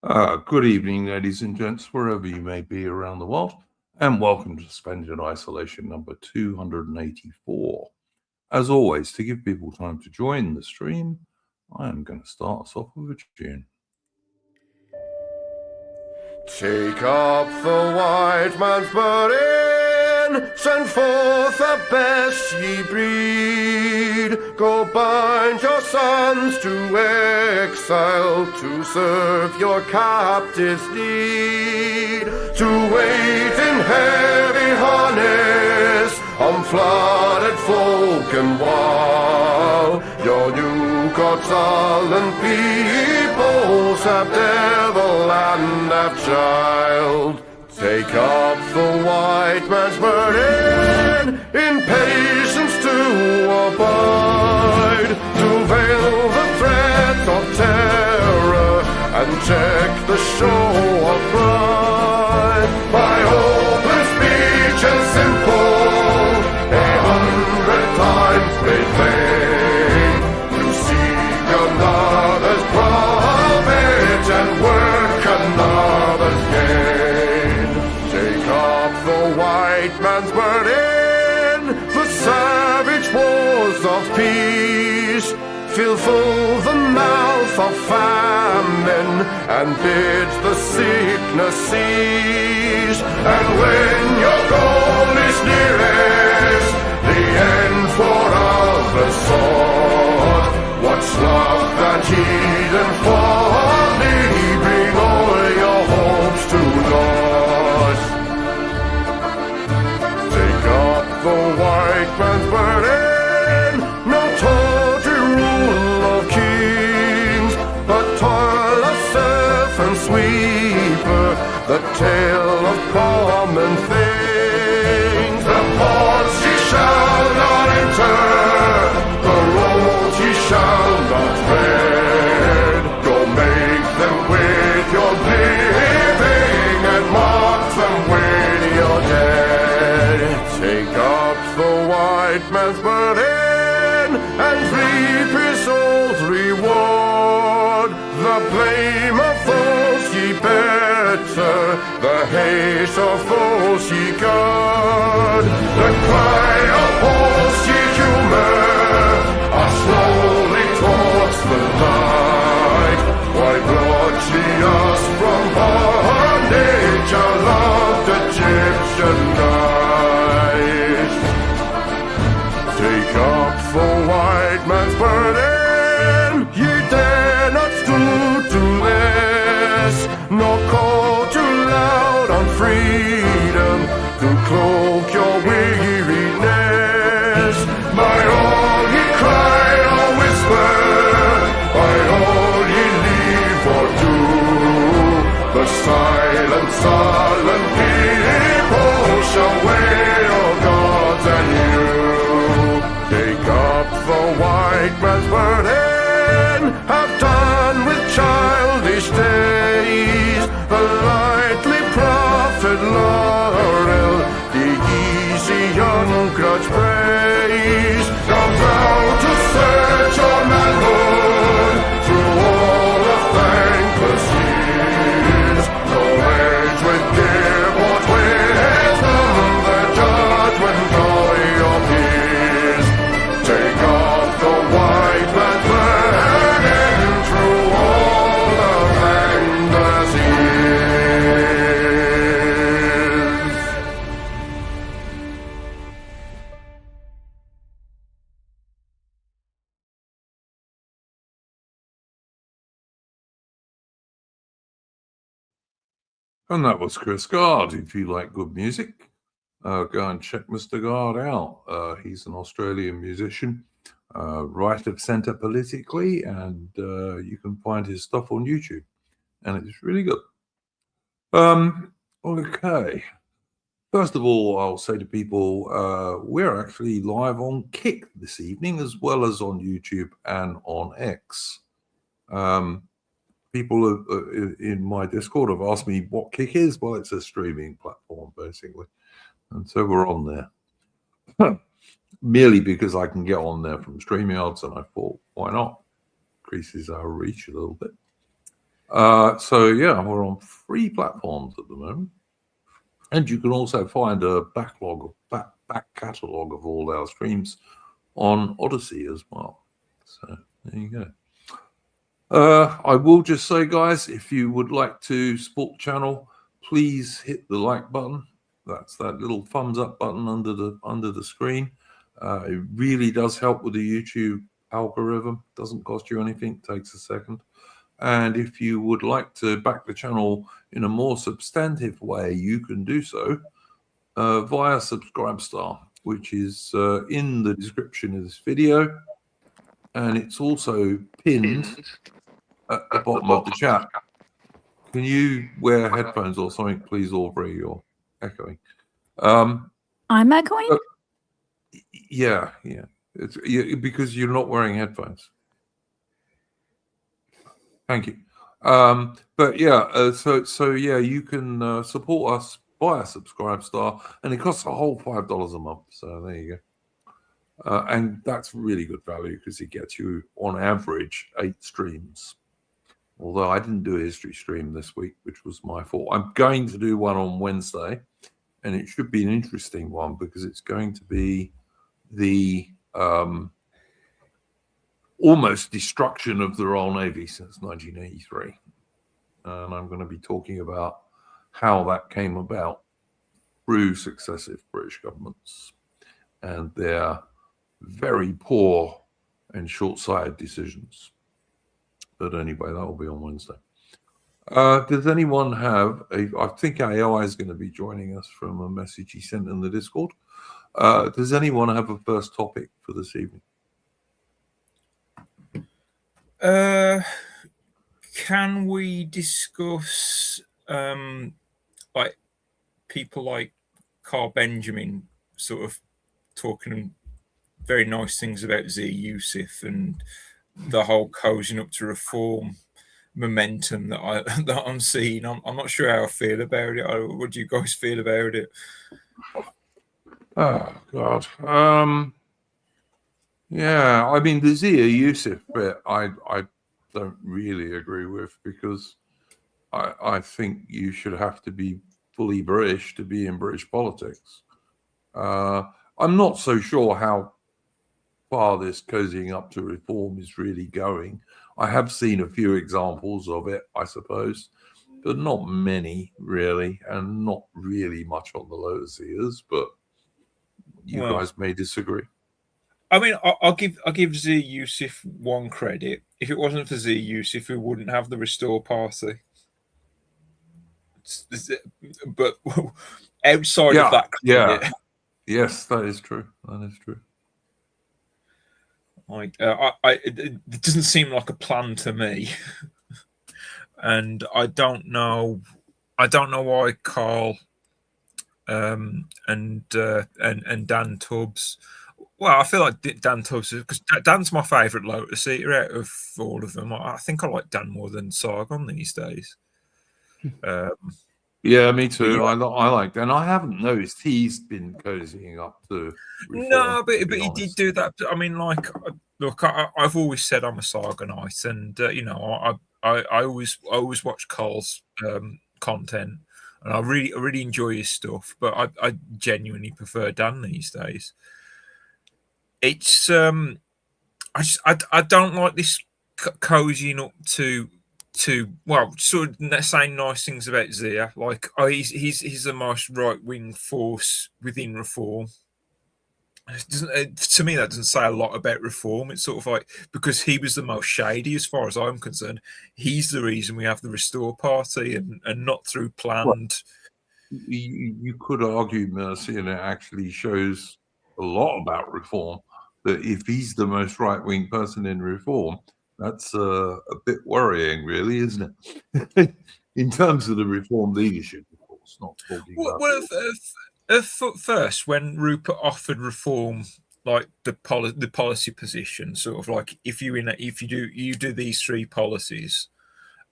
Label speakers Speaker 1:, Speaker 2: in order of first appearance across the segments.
Speaker 1: Good evening, ladies and gents, wherever you may be around the world, and welcome to Splendid Isolation number 284. As always, to give people time to join the stream, I am going to start us off with a tune.
Speaker 2: Take up the white man's burden, send forth the best ye breed. Go bind your sons to exile, to serve your captives' need. To wait in heavy harness on flooded folk and wall. Your new God's sullen peoples have devil and have child. Take up the white man's burden, in patience to abide, to veil the threat of terror and check the show of pride. By open speech and simple, 100 times made plain, to seek another's profit and work another's gain. Take up the white man's burden, the savage wars of peace. Fill full the mouth of famine and bid the sickness cease. And when your goal is nearest, the end for others sought, what's love that heathen folly? Bring all your hopes to naught. Take up the white man's burden, no tawdry rule of kings, but toil of serf and sweeper, the tale of common things. The ports ye shall not enter, the roads ye shall not tread. Go make them with your living and mark them with your dead. Take up the white man's burden and reap his old reward. The blame of those ye better, the hate of those ye guard. The cry of those ye humor are slowly towards the light. Why brought ye us from bondage, our loved Egyptian night? Take up the white man's burden, ye dare not stoop to less, nor call too loud on freedom to cloak your weariness. By all ye cry or whisper, by all ye leave or do, the silent, sullen people shall wail gods and you. Take up the white man's burden, have done with childish days, the lightly proffered laurel, the easy ungrudged praise. Come thou to search your manhood through all of thankless years. No age with give or wisdom, the judgment of your peers. Take off the white man's burden through all of thankless years.
Speaker 1: And that was Chris Gard. If you like good music, go and check Mr. Gard out. He's an Australian musician, right of centre politically, and you can find his stuff on YouTube, and it's really good. Okay. First of all, I'll say to people, we're actually live on Kick this evening, as well as on YouTube and on X. People in my Discord have asked me what Kick is. Well, it's a streaming platform, basically. And so we're on there. Merely because I can get on there from StreamYards, and I thought, why not? Increases our reach a little bit. So yeah, we're on 3 platforms at the moment, and you can also find a backlog of back catalogue of all our streams on Odyssey as well. So there you go. I will just say, guys, if you would like to support the channel, please hit the like button. That's that little thumbs up button under the screen. It really does help with the YouTube algorithm. Doesn't cost you anything. Takes a second. And if you would like to back the channel in a more substantive way, you can do so via Subscribestar, which is in the description of this video, and it's also pinned at the bottom of the chat. Can you wear headphones or something, please, Aubrey? You're echoing.
Speaker 3: I'm echoing?
Speaker 1: Yeah. It's because you're not wearing headphones. Thank you. But yeah, so yeah, you can support us via Subscribestar, and it costs a whole $5 a month. So there you go. And that's really good value because it gets you, on average, 8 streams. Although I didn't do a history stream this week, which was my fault. I'm going to do one on Wednesday, and it should be an interesting one because it's going to be the almost destruction of the Royal Navy since 1983. And I'm going to be talking about how that came about through successive British governments and their very poor and short-sighted decisions. But anyway, that will be on Wednesday. Does anyone have I think AI is going to be joining us from a message he sent in the Discord. Does anyone have a first topic for this evening?
Speaker 4: Can we discuss like people like Carl Benjamin sort of talking very nice things about Zia Yusuf and the whole cozying up to reform momentum that I'm seeing? I'm not sure how I feel about it. What do you guys feel about it?
Speaker 1: Oh God. Yeah, I mean the Zia Yusuf bit I don't really agree with, because I think you should have to be fully British to be in British politics. I'm not so sure how far this cozying up to reform is really going. I have seen a few examples of it, I suppose, but not many really, and not really much on the Lotus ears, but you guys may disagree.
Speaker 4: I mean, I'll give Zia Yusuf one credit. If it wasn't for Zia Yusuf, we wouldn't have the Restore Party. But outside of that credit,
Speaker 1: yes, that is true. That is true.
Speaker 4: Like, it doesn't seem like a plan to me, and I don't know why Carl and Dan Tubbs. Well, I feel like Dan Tubbs, because Dan's my favourite Lotus Eater out of all of them. I think I like Dan more than Sargon these days.
Speaker 1: Yeah, me too. Yeah. I like Dan. I haven't noticed he's been cozying up to reform,
Speaker 4: no, but he did do that. I mean, like, look, I've always said I'm a Sargonite, and you know, I always watch Carl's content, and I really enjoy his stuff. But I genuinely prefer Dan these days. It's I don't like this cozying up to well, sort of saying nice things about Zia, like, oh, he's the most right wing force within reform. To me, that doesn't say a lot about reform. It's sort of like, because he was the most shady, as far as I'm concerned, he's the reason we have the Restore Party, and not through planned.
Speaker 1: Well, you could argue, Mercy, and it actually shows a lot about reform, that if he's the most right-wing person in reform, that's a bit worrying, really, isn't it? In terms of the reform leadership, of course, not talking about.
Speaker 4: Well, first, when Rupert offered reform, like the policy position, sort of like, if you do these 3 policies,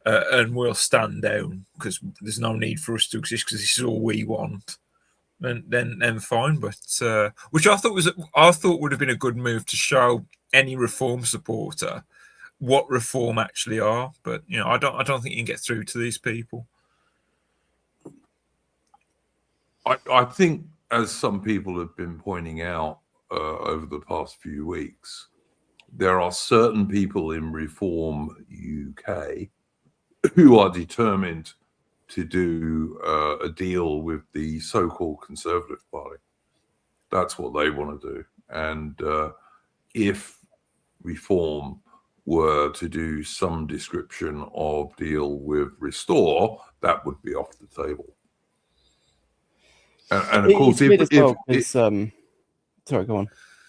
Speaker 4: and we'll stand down because there's no need for us to exist because this is all we want, then fine. But which I thought would have been a good move to show any reform supporter what reform actually are. But I don't think you can get through to these people.
Speaker 1: I think, as some people have been pointing out over the past few weeks, there are certain people in Reform UK who are determined to do a deal with the so-called Conservative Party. That's what they want to do. And if Reform were to do some description of deal with Restore, that would be off the table. And of course,
Speaker 5: sorry, go on.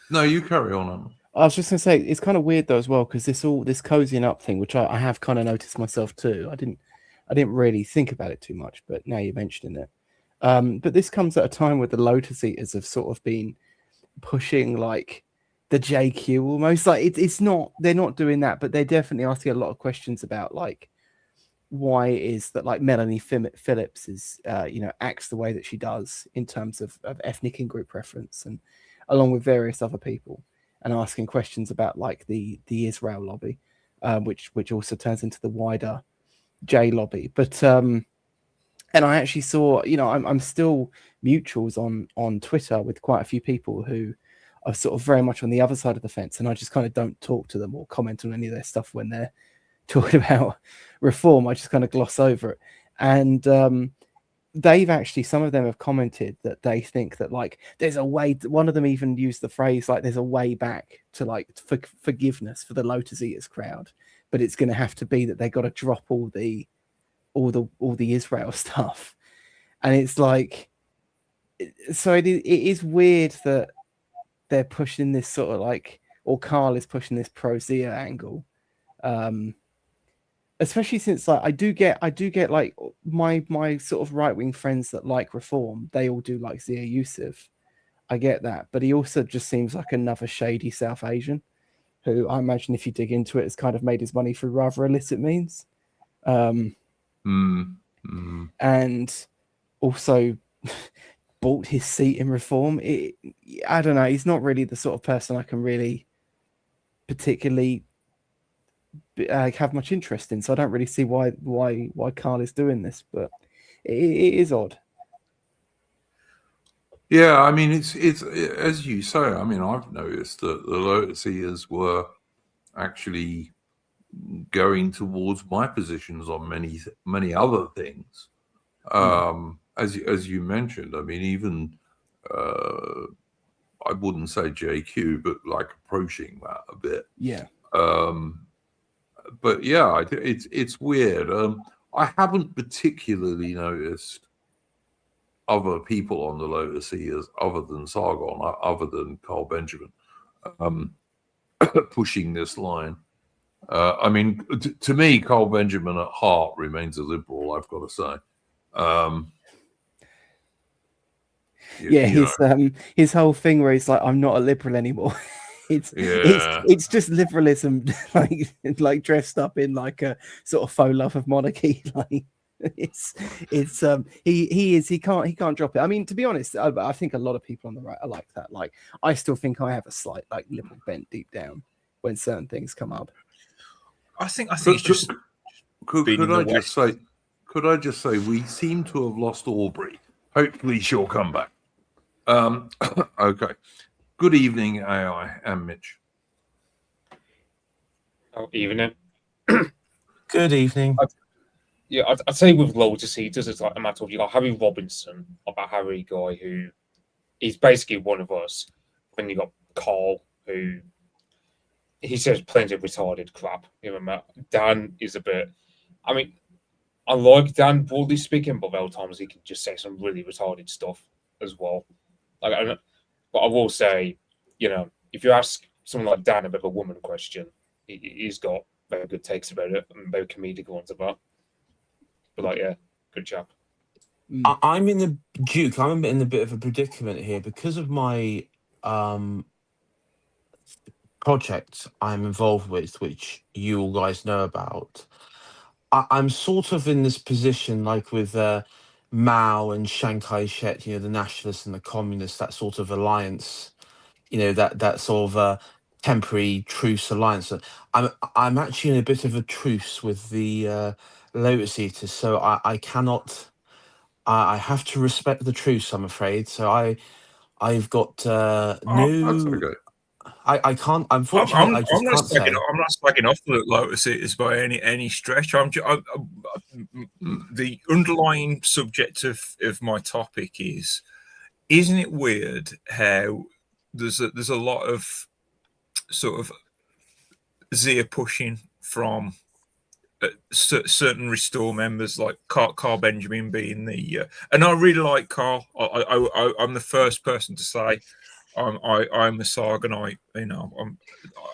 Speaker 1: No, you carry on.
Speaker 5: I was just going to say, it's kind of weird though as well, because this cozying up thing, which I have kind of noticed myself too. I didn't really think about it too much, but now you're mentioning it. But this comes at a time where the Lotus Eaters have sort of been pushing like the JQ almost. Like it's not, they're not doing that, but they're definitely asking a lot of questions about like why it is that like Melanie Phillips is acts the way that she does in terms of ethnic and group preference, and along with various other people, and asking questions about like the Israel lobby, which also turns into the wider J lobby. But and I actually saw, I'm still mutuals on Twitter with quite a few people who are sort of very much on the other side of the fence, and I just kind of don't talk to them or comment on any of their stuff when they're talking about reform. I just kind of gloss over it. And they've actually, some of them have commented that they think that like there's a way, one of them even used the phrase like there's a way back to like forgiveness for the Lotus Eaters crowd, but it's going to have to be that they got to drop all the Israel stuff. And it's like, so it is weird that they're pushing this sort of like, or Carl is pushing this pro-Zia angle, especially since like I do get like my sort of right-wing friends that like reform, they all do like Zia Yusuf. I get that, but he also just seems like another shady South Asian who I imagine, if you dig into it, has kind of made his money through rather illicit means. And also bought his seat in reform. I don't know. He's not really the sort of person I can really particularly have much interest in. So I don't really see why Carl is doing this, but it is odd.
Speaker 1: Yeah, I mean, it's as you say. I mean, I've noticed that the Lotus Eaters were actually going towards my positions on many other things. As you mentioned, I mean, even I wouldn't say JQ, but like approaching that a bit.
Speaker 5: Yeah.
Speaker 1: But yeah, it's weird. I haven't particularly noticed other people on the Lotus Eaters other than Sargon, other than Carl Benjamin, pushing this line. I mean, to me, Carl Benjamin at heart remains a liberal, I've got to say.
Speaker 5: His whole thing where he's like, I'm not a liberal anymore. It's just liberalism, like dressed up in like a sort of faux love of monarchy. Like he can't drop it. I mean, to be honest, I think a lot of people on the right are like that. Like I still think I have a slight like liberal bent deep down when certain things come up.
Speaker 4: I think it's just.
Speaker 1: Could I just say we seem to have lost Aubrey. Hopefully she'll come back. Okay. Good evening, AI and Mitch.
Speaker 6: Oh, evening.
Speaker 7: Good evening.
Speaker 6: I'd say with Lotus Eaters, it's like a matter of you got Harry Robinson, about Harry guy who he's basically one of us. Then you got Carl, who he says plenty of retarded crap. Dan is a bit. I mean, I like Dan broadly speaking, but there are times he can just say some really retarded stuff as well. But I will say, if you ask someone like Dan about a woman question, he's got very good takes about it and very comedic ones about. But good chap.
Speaker 7: I'm in a bit of a predicament here because of my project I'm involved with, which you all guys know about. I'm sort of in this position, like with Mao and Chiang Kai-shek, the nationalists and the communists, that sort of alliance, that sort of temporary truce alliance. I'm actually in a bit of a truce with the Lotus Eaters, so I cannot. I have to respect the truce, I'm afraid. So I've got
Speaker 1: That's
Speaker 7: no.
Speaker 1: okay.
Speaker 7: I can't. Unfortunately, I just can't say.
Speaker 4: I'm not slagging off the Lotus Eaters by any stretch. The underlying subject of my topic is, isn't it weird how there's a lot of sort of Zia pushing from certain Restore members, like Carl Benjamin being the, and I really like Carl. I'm the first person to say I'm a Sargonite. You know,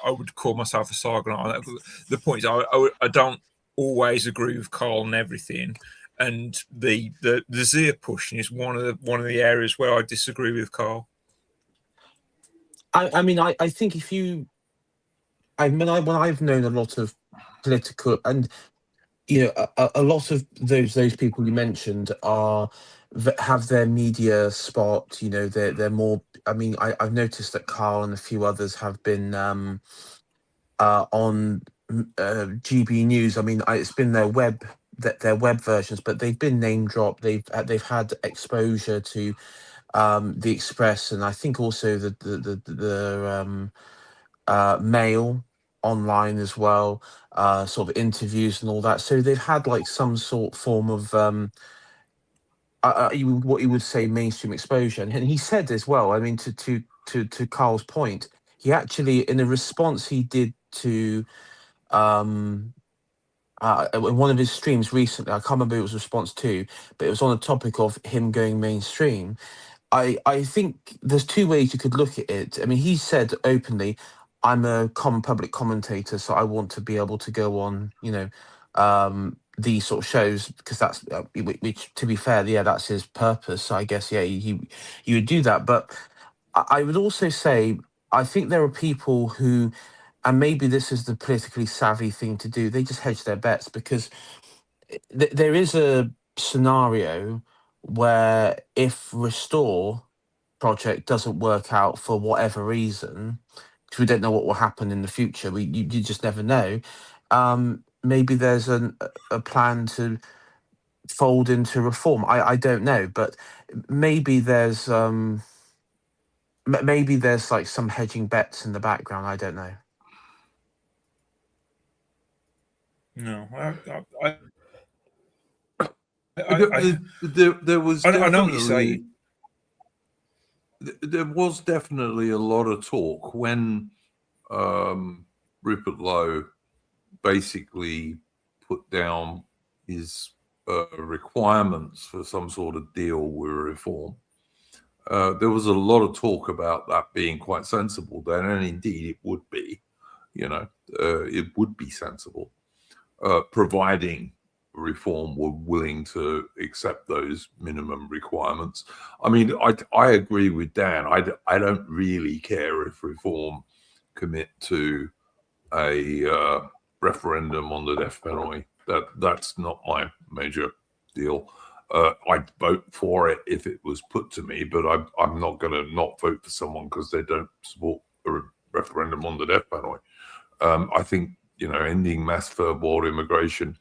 Speaker 4: I would call myself a Sargonite. The point is, I don't always agree with Carl and everything, and the Zia pushing is one of the areas where I disagree with Carl.
Speaker 7: I mean, I think if you, when I've known a lot of political, and you know, a lot of those people you mentioned have their media spot. You know, they're more. I mean, I've noticed that Carl and a few others have been on GB News. I mean, it's been their web versions, but they've been name dropped. They've had exposure to the Express, and I think also the Mail online as well, sort of interviews and all that. So they've had like some form of what you would say mainstream exposure. And he said as well. I mean, to Carl's point, he actually, in a response he did to in one of his streams recently, I can't remember who it was a response to, but it was on the topic of him going mainstream. I think there's two ways you could look at it. I mean, he said openly, I'm a common public commentator, so I want to be able to go on, you know, these sort of shows, because that's, which to be fair, yeah, that's his purpose. So I guess, yeah, he would do that. But I would also say, I think there are people who, and maybe this is the politically savvy thing to do, they just hedge their bets, because there is a scenario where if Restore project doesn't work out for whatever reason, because we don't know what will happen in the future, you just never know. Maybe there's a plan to fold into Reform. I don't know, but maybe there's like some hedging bets in the background. I don't know.
Speaker 4: No,
Speaker 1: there was
Speaker 4: I know what you're saying.
Speaker 1: There was definitely a lot of talk when Rupert Lowe basically put down his requirements for some sort of deal with Reform. There was a lot of talk about that being quite sensible then, and indeed it would be. You know, it would be sensible, providing Reform were willing to accept those minimum requirements. I mean, I agree with Dan. I don't really care if Reform commit to a referendum on the death penalty. That's not my major deal. I'd vote for it if it was put to me, but I'm not going to not vote for someone because they don't support a referendum on the death penalty. I think, you know, ending mass third-world immigration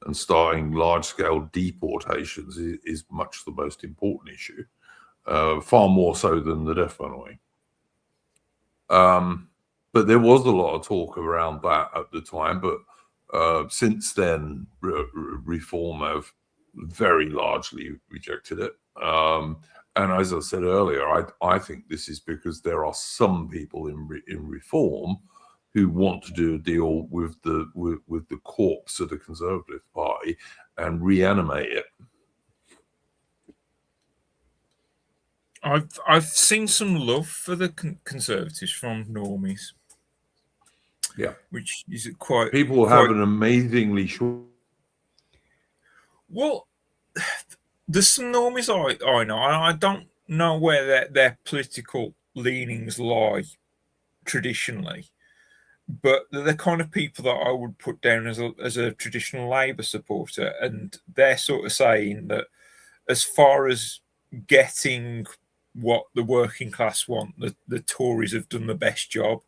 Speaker 1: and starting large-scale deportations is much the most important issue, far more so than the death penalty. But there was a lot of talk around that at the time. But since then, Reform have very largely rejected it. And as I said earlier, I think this is because there are some people in Reform who want to do a deal with the corpse of the Conservative Party and reanimate it.
Speaker 4: I've seen some love for the Conservatives from normies.
Speaker 1: Yeah,
Speaker 4: which is quite.
Speaker 1: People have an amazingly short.
Speaker 4: Well, there's some normies I know. I don't know where their political leanings lie traditionally, but they're the kind of people that I would put down as a traditional Labour supporter, and they're sort of saying that as far as getting what the working class want, the Tories have done the best job.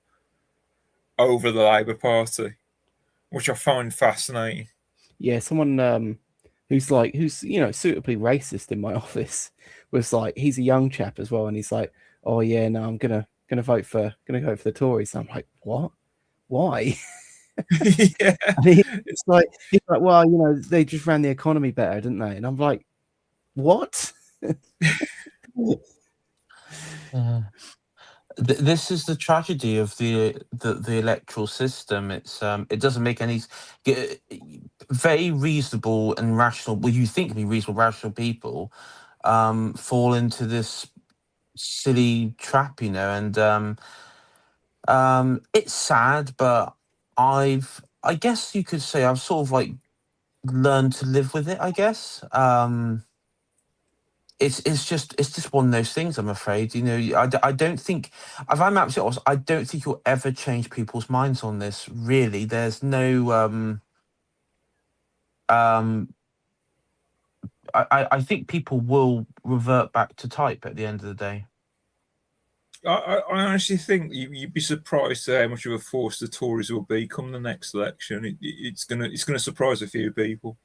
Speaker 4: over the Labour Party, which I find fascinating.
Speaker 5: Yeah, someone who's suitably racist in my office was like, he's a young chap as well, and he's like, oh yeah, no, I'm gonna go for the Tories. And I'm like, what? Why?
Speaker 4: Yeah,
Speaker 5: And he's like, well, they just ran the economy better, didn't they? And I'm like, what?
Speaker 7: This is the tragedy of the electoral system. It doesn't make any very reasonable and rational. Well, you think to be reasonable, rational people fall into this silly trap, and it's sad, but I guess you could say I've sort of like learned to live with it. I guess. It's just one of those things. I'm afraid. I don't think, if I'm absolutely honest, I don't think you'll ever change people's minds on this. Really, there's no. I think people will revert back to type at the end of the day.
Speaker 4: I honestly think you'd be surprised at how much of a force the Tories will be come the next election. It's gonna surprise a few people.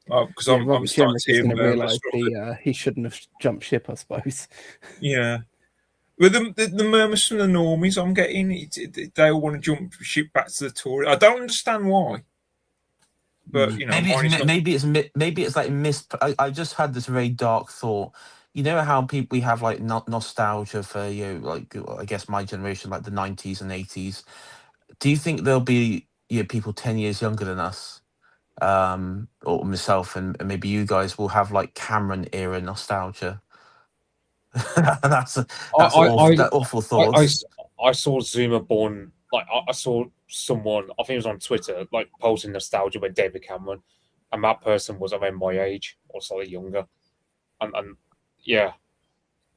Speaker 4: Because I'm starting to hear
Speaker 5: going to realise he shouldn't have jumped ship, I suppose.
Speaker 4: Yeah. With the murmurs from the normies I'm getting, they all want to jump ship back to the Tories. I don't understand why. But
Speaker 7: maybe it's like I just had this very dark thought. You know how we have like nostalgia for like I guess my generation, like the 90s and 80s. Do you think there'll be people 10 years younger than us? Or myself and maybe you guys will have like Cameron era nostalgia. that's awful thoughts.
Speaker 6: I saw Zuma born, like I saw someone, I think it was on Twitter, like posting nostalgia with David Cameron, and that person was around my age or slightly younger, and yeah,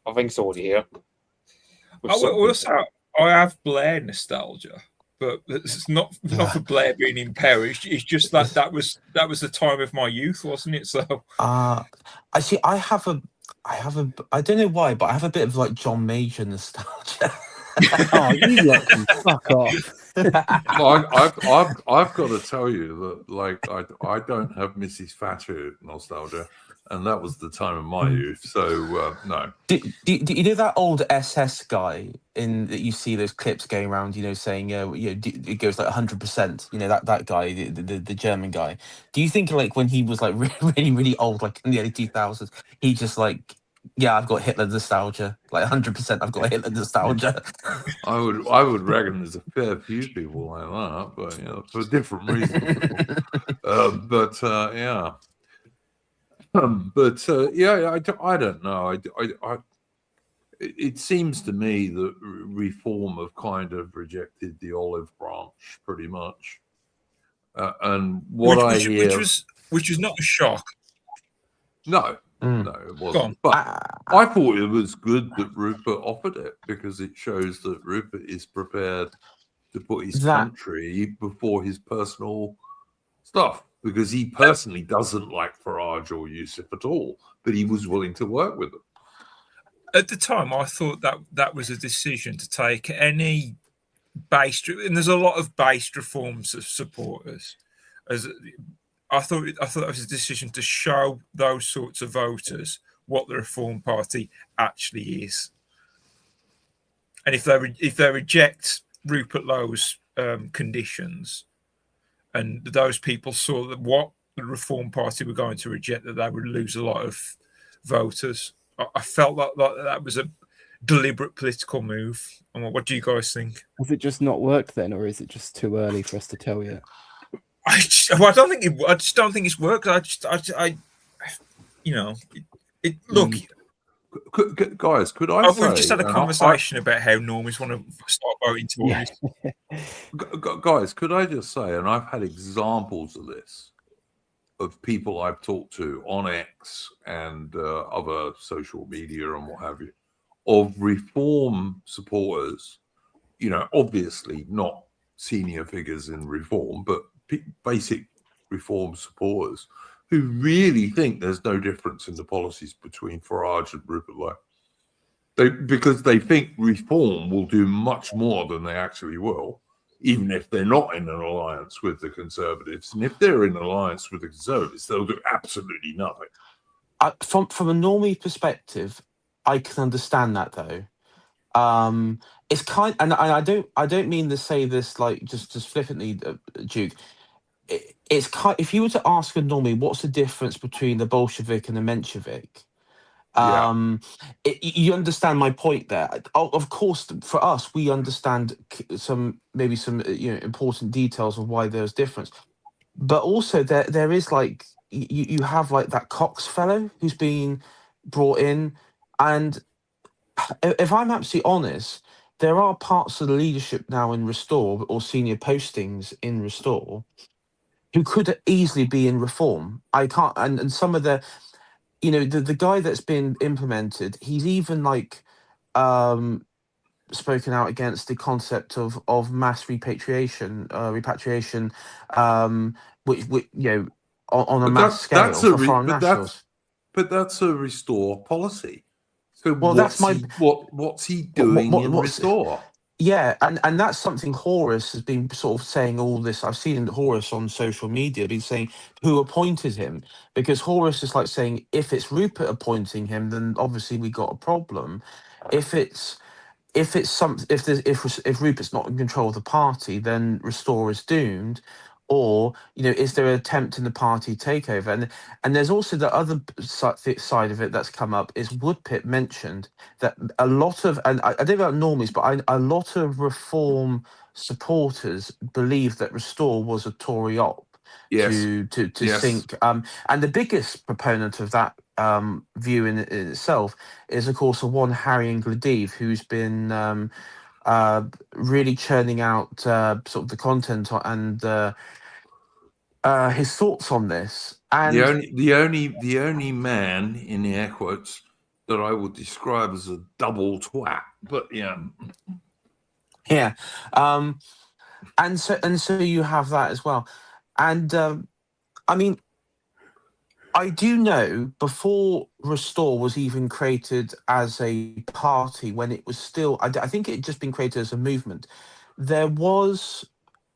Speaker 6: I think it's already here.
Speaker 4: I have Blair nostalgia, but it's not for Blair being in Paris. It's just that was the time of my youth, wasn't it? So,
Speaker 7: actually, I don't know why, but I have a bit of like John Major nostalgia.
Speaker 5: Oh, you lot can fuck off.
Speaker 1: Well, I've got to tell you that, like, I don't have Mrs. Thatcher nostalgia, and that was the time of my youth. So no.
Speaker 7: Do you know that old SS guy that you see those clips going around? Saying it goes like 100%. That guy, the German guy. Do you think like when he was like really really old, like in the early 2000s, he just like, yeah, I've got Hitler nostalgia, like 100%. I've got Hitler nostalgia.
Speaker 1: I would reckon there's a fair few people like that, but for different reasons. Yeah. I don't know. It seems to me that Reform have kind of rejected the olive branch pretty much, and what
Speaker 4: which was not a shock.
Speaker 1: No, it wasn't. But I thought it was good that Rupert offered it because it shows that Rupert is prepared to put his country before his personal stuff. Because he personally doesn't like Farage or Youssef at all, but he was willing to work with them.
Speaker 4: At the time, I thought that was a decision to take any based, and there's a lot of based reforms supporters. I thought that was a decision to show those sorts of voters what the Reform Party actually is, and if they reject Rupert Lowe's conditions. And those people saw that what the Reform Party were going to reject, that they would lose a lot of voters. I felt that was a deliberate political move. And what do you guys think?
Speaker 5: Has it just not worked then, or is it just too early for us to tell yet?
Speaker 4: I just don't think it's worked. Look.
Speaker 1: Guys, could I say...
Speaker 4: We've just had a conversation about how normies want to start voting Tories.
Speaker 1: Guys, could I just say, and I've had examples of this, of people I've talked to on X and other social media and what have you, of Reform supporters, obviously not senior figures in Reform, but basic Reform supporters, who really think there's no difference in the policies between Farage and Rupert Lowe. Because they think Reform will do much more than they actually will. even if they're not in an alliance with the Conservatives. And if they're in an alliance with the Conservatives, they'll do absolutely nothing.
Speaker 7: From a normie perspective, I can understand that though. It's kind, and I don't mean to say this like just flippantly, Duke. It's kind. If you were to ask a normie, what's the difference between the Bolshevik and the Menshevik?
Speaker 1: Yeah.
Speaker 7: You understand my point there. Of course, for us, we understand some important details of why there's difference, but also there is like you have like that Cox fellow who's been brought in, and if I'm absolutely honest, there are parts of the leadership now in Restore or senior postings in Restore who could easily be in Reform. I can't, and some of the the guy that's been implemented, he's even like spoken out against the concept of mass repatriation, which on a mass scale for foreign nationals.
Speaker 1: But that's a Restore policy. So
Speaker 7: Well, that's my
Speaker 1: what's he doing in Restore?
Speaker 7: Yeah, and that's something Horace has been sort of saying all this. I've seen Horace on social media been saying who appointed him, because Horace is like saying if it's Rupert appointing him, then obviously we got a problem. If Rupert's not in control of the party, then Restore is doomed. Or is there an attempt in the party takeover? And there's also the other side of it that's come up is Woodpit mentioned that a lot of, and I don't know about normies, but a lot of Reform supporters believe that Restore was a Tory op.
Speaker 1: Yes.
Speaker 7: To sink. And the biggest proponent of that view in itself is, of course, the one Harry Ingladive, who's been really churning out sort of the content and his thoughts on this. And
Speaker 1: the only man in the air quotes that I would describe as a double twat, but yeah.
Speaker 7: And so you have that as well. And I mean, I do know before Restore was even created as a party, when it was still, I think it had just been created as a movement, there was,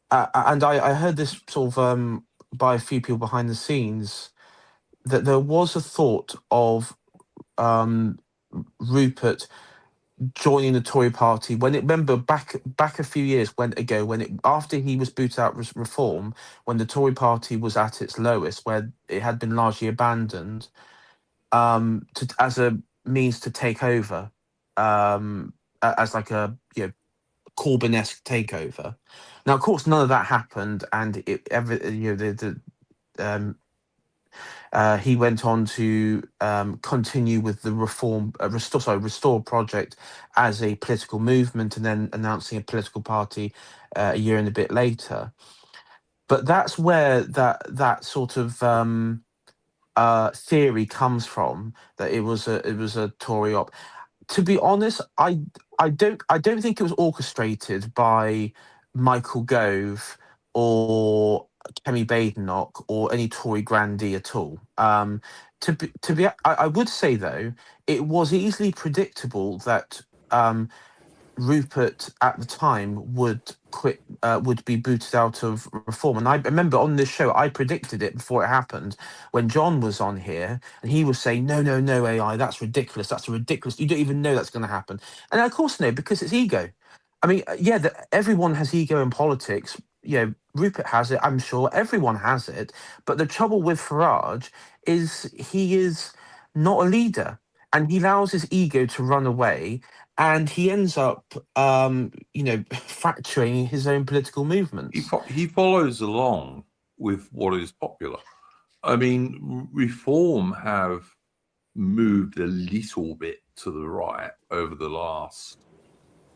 Speaker 7: and I heard this sort of by a few people behind the scenes, that there was a thought of Rupert joining the Tory party remember back a few years after he was booted out Reform, when the Tory party was at its lowest, where it had been largely abandoned, as a means to take over, as like a Corbyn-esque takeover. Now, of course, none of that happened, and he went on to continue with the Restore project as a political movement, and then announcing a political party a year and a bit later. But that's where that sort of theory comes from, that it was a Tory op. To be honest, I don't think it was orchestrated by Michael Gove or Kemi Badenoch or any Tory grandee at all. I would say though, it was easily predictable that Rupert at the time would quit, would be booted out of Reform. And I remember on this show, I predicted it before it happened when John was on here, and he was saying, no, AI, that's ridiculous. That's ridiculous. You don't even know that's going to happen. And of course, no, because it's ego. I mean, everyone has ego in politics. Rupert has it. I'm sure everyone has it. But the trouble with Farage is he is not a leader, and he allows his ego to run away. And he ends up, fracturing his own political movements.
Speaker 1: He follows along with what is popular. I mean, Reform have moved a little bit to the right over the last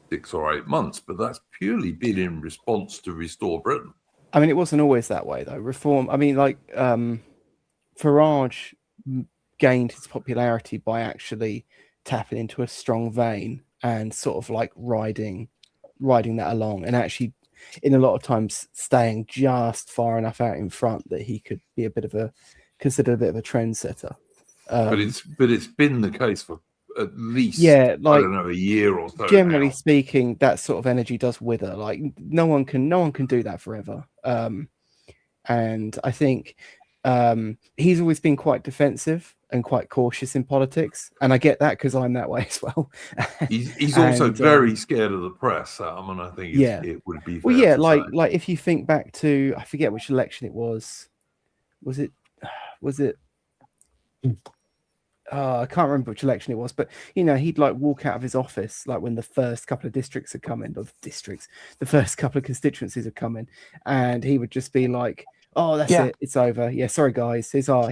Speaker 1: 6 or 8 months, but that's purely been in response to Restore Britain.
Speaker 5: I mean, it wasn't always that way, though. Reform, I mean, like, Farage gained his popularity by actually tapping into a strong vein and sort of like riding that along, and actually in a lot of times staying just far enough out in front that he could be considered a bit of a trendsetter.
Speaker 1: But it's been the case for at least,
Speaker 5: Yeah,
Speaker 1: I
Speaker 5: like
Speaker 1: don't know, a year or so
Speaker 5: generally
Speaker 1: now.
Speaker 5: speaking, that sort of energy does wither. Like no one can do that forever. And I think he's always been quite defensive and quite cautious in politics, and I get that because I'm that way as well.
Speaker 1: He's also
Speaker 5: And,
Speaker 1: very scared of the press. I mean, I think
Speaker 5: yeah.
Speaker 1: it would be
Speaker 5: Well,
Speaker 1: fair
Speaker 5: yeah,
Speaker 1: to say.
Speaker 5: like if you think back to, I forget which election it was. Was it? I can't remember which election it was, but you know, he'd like walk out of his office like when the first couple of districts had come in, the first couple of constituencies had come in, and he would just be like, "Oh, that's
Speaker 7: Yeah.
Speaker 5: it, it's over. Yeah, sorry guys, here's our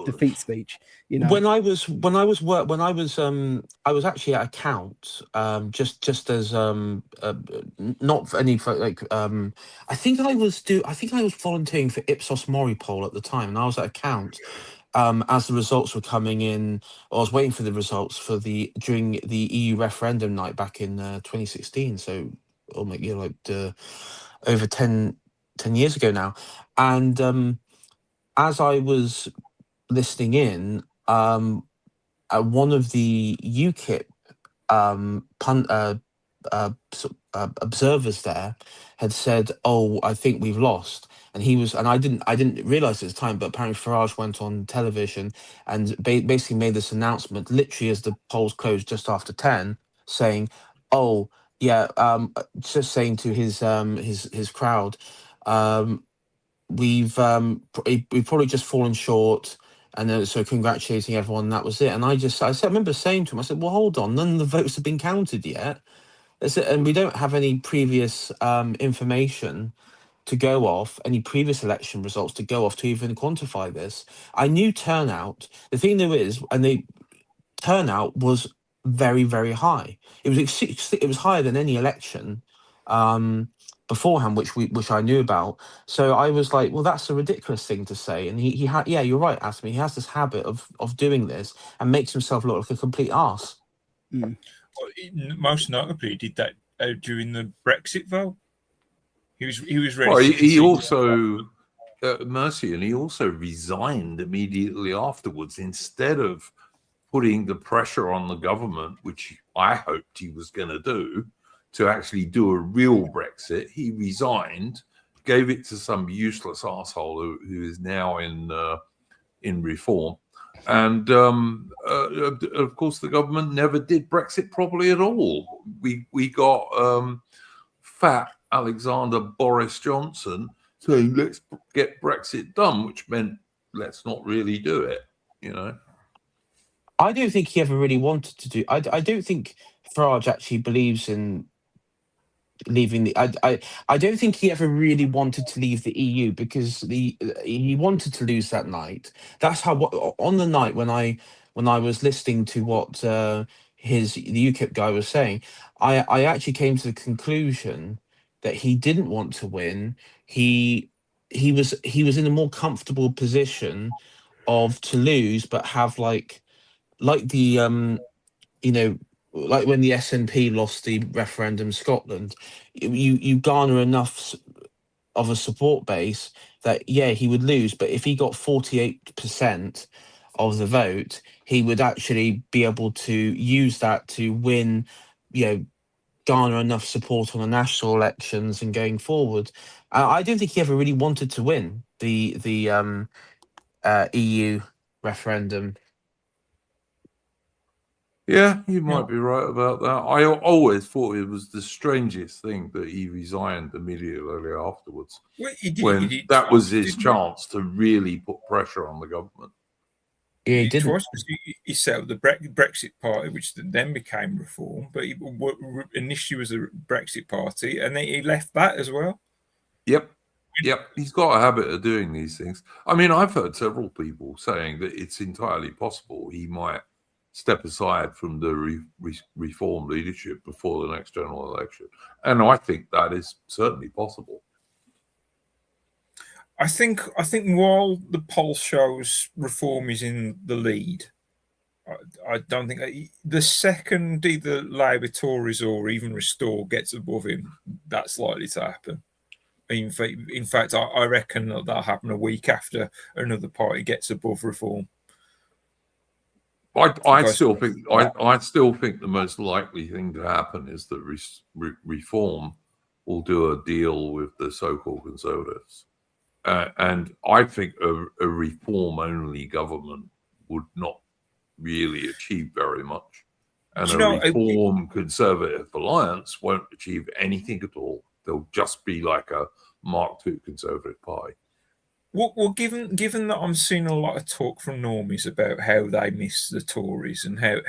Speaker 5: defeat speech." You know,
Speaker 7: I was actually at account just as not for any like I think I was volunteering for Ipsos Mori poll at the time, and I was at account as the results were coming in. I was waiting for the results for during the EU referendum night back in 2016, so over 10 years ago now. And as I was listening in, one of the UKIP observers there had said, "Oh, I think we've lost." And I didn't realize at the time, but apparently Farage went on television and basically made this announcement, literally as the polls closed just after 10, saying, "Oh, yeah," just saying to his crowd, we've probably just fallen short, and then so congratulating everyone, and that was it. And I remember saying to him, I said, "Well, hold on, none of the votes have been counted yet. And we don't have any previous information to go off, any previous election results to go off to even quantify this." I knew turnout. The thing though is, and the turnout was very, very high. It was higher than any election beforehand, which I knew about. So I was like, well, that's a ridiculous thing to say. And he had, yeah, you're right, Asmi. He has this habit of doing this and makes himself look like a complete arse.
Speaker 5: Mm.
Speaker 4: Well, most notably, he did that during the Brexit vote. He was ready.
Speaker 1: Well,
Speaker 4: to
Speaker 1: he
Speaker 4: concede.
Speaker 1: also Mercy, and he also resigned immediately afterwards instead of putting the pressure on the government, which I hoped he was going to do, to actually do a real Brexit. He resigned, gave it to some useless asshole who is now in reform. And of course, the government never did Brexit properly at all. We got fat Alexander Boris Johnson saying, "Let's get Brexit done," which meant let's not really do it, you know.
Speaker 7: I don't think he ever really wanted to do. I don't think Farage actually believes in leaving the. I don't think he ever really wanted to leave the EU because he wanted to lose that night. That's how on the night when I was listening to what the UKIP guy was saying, I actually came to the conclusion that he didn't want to win. He was in a more comfortable position of to lose, but have like the like when the SNP lost the referendum in Scotland, you garner enough of a support base that yeah, he would lose, but if he got 48% of the vote, he would actually be able to use that to win, garner enough support on the national elections and going forward. I don't think he ever really wanted to win the EU referendum.
Speaker 1: Yeah, you might be right about that. I always thought it was the strangest thing that he resigned immediately afterwards.
Speaker 4: Well, he did,
Speaker 1: when
Speaker 4: he did
Speaker 1: that
Speaker 4: twice,
Speaker 1: was his chance to really put pressure on the government.
Speaker 7: Yeah, he didn't.
Speaker 4: Twice, he set up the Brexit Party, which then became Reform, but he initially was a Brexit Party, and then he left that as well.
Speaker 1: Yep. He's got a habit of doing these things. I mean, I've heard several people saying that it's entirely possible he might step aside from the reform leadership before the next general election. And I think that is certainly possible.
Speaker 4: I think while the poll shows Reform is in the lead, I don't think the second either Labour, Tories, or even Restore gets above him, that's likely to happen. In fact, I reckon that'll happen a week after another party gets above Reform.
Speaker 1: I still think the most likely thing to happen is that Reform will do a deal with the so-called Conservatives, and I think a Reform-only government would not really achieve very much, and a Reform Conservative alliance won't achieve anything at all. They'll just be like a Mark II Conservative Party.
Speaker 4: Well, given that I'm seeing a lot of talk from normies about how they miss the Tories and how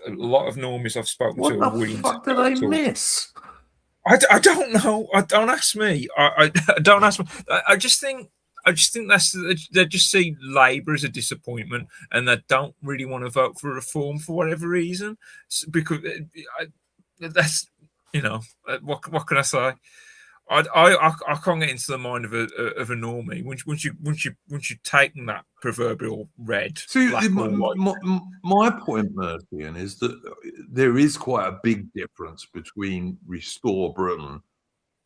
Speaker 4: a lot of normies I've spoken to are willing to.
Speaker 1: What the fuck do they miss?
Speaker 4: I don't know. Don't ask me. I don't ask me. I just think they just see Labour as a disappointment, and they don't really want to vote for Reform for whatever reason. Because that's what can I say? I can't get into the mind of a normie. Once you taken that proverbial red.
Speaker 1: See, my point, Mercian, is that there is quite a big difference between Restore Britain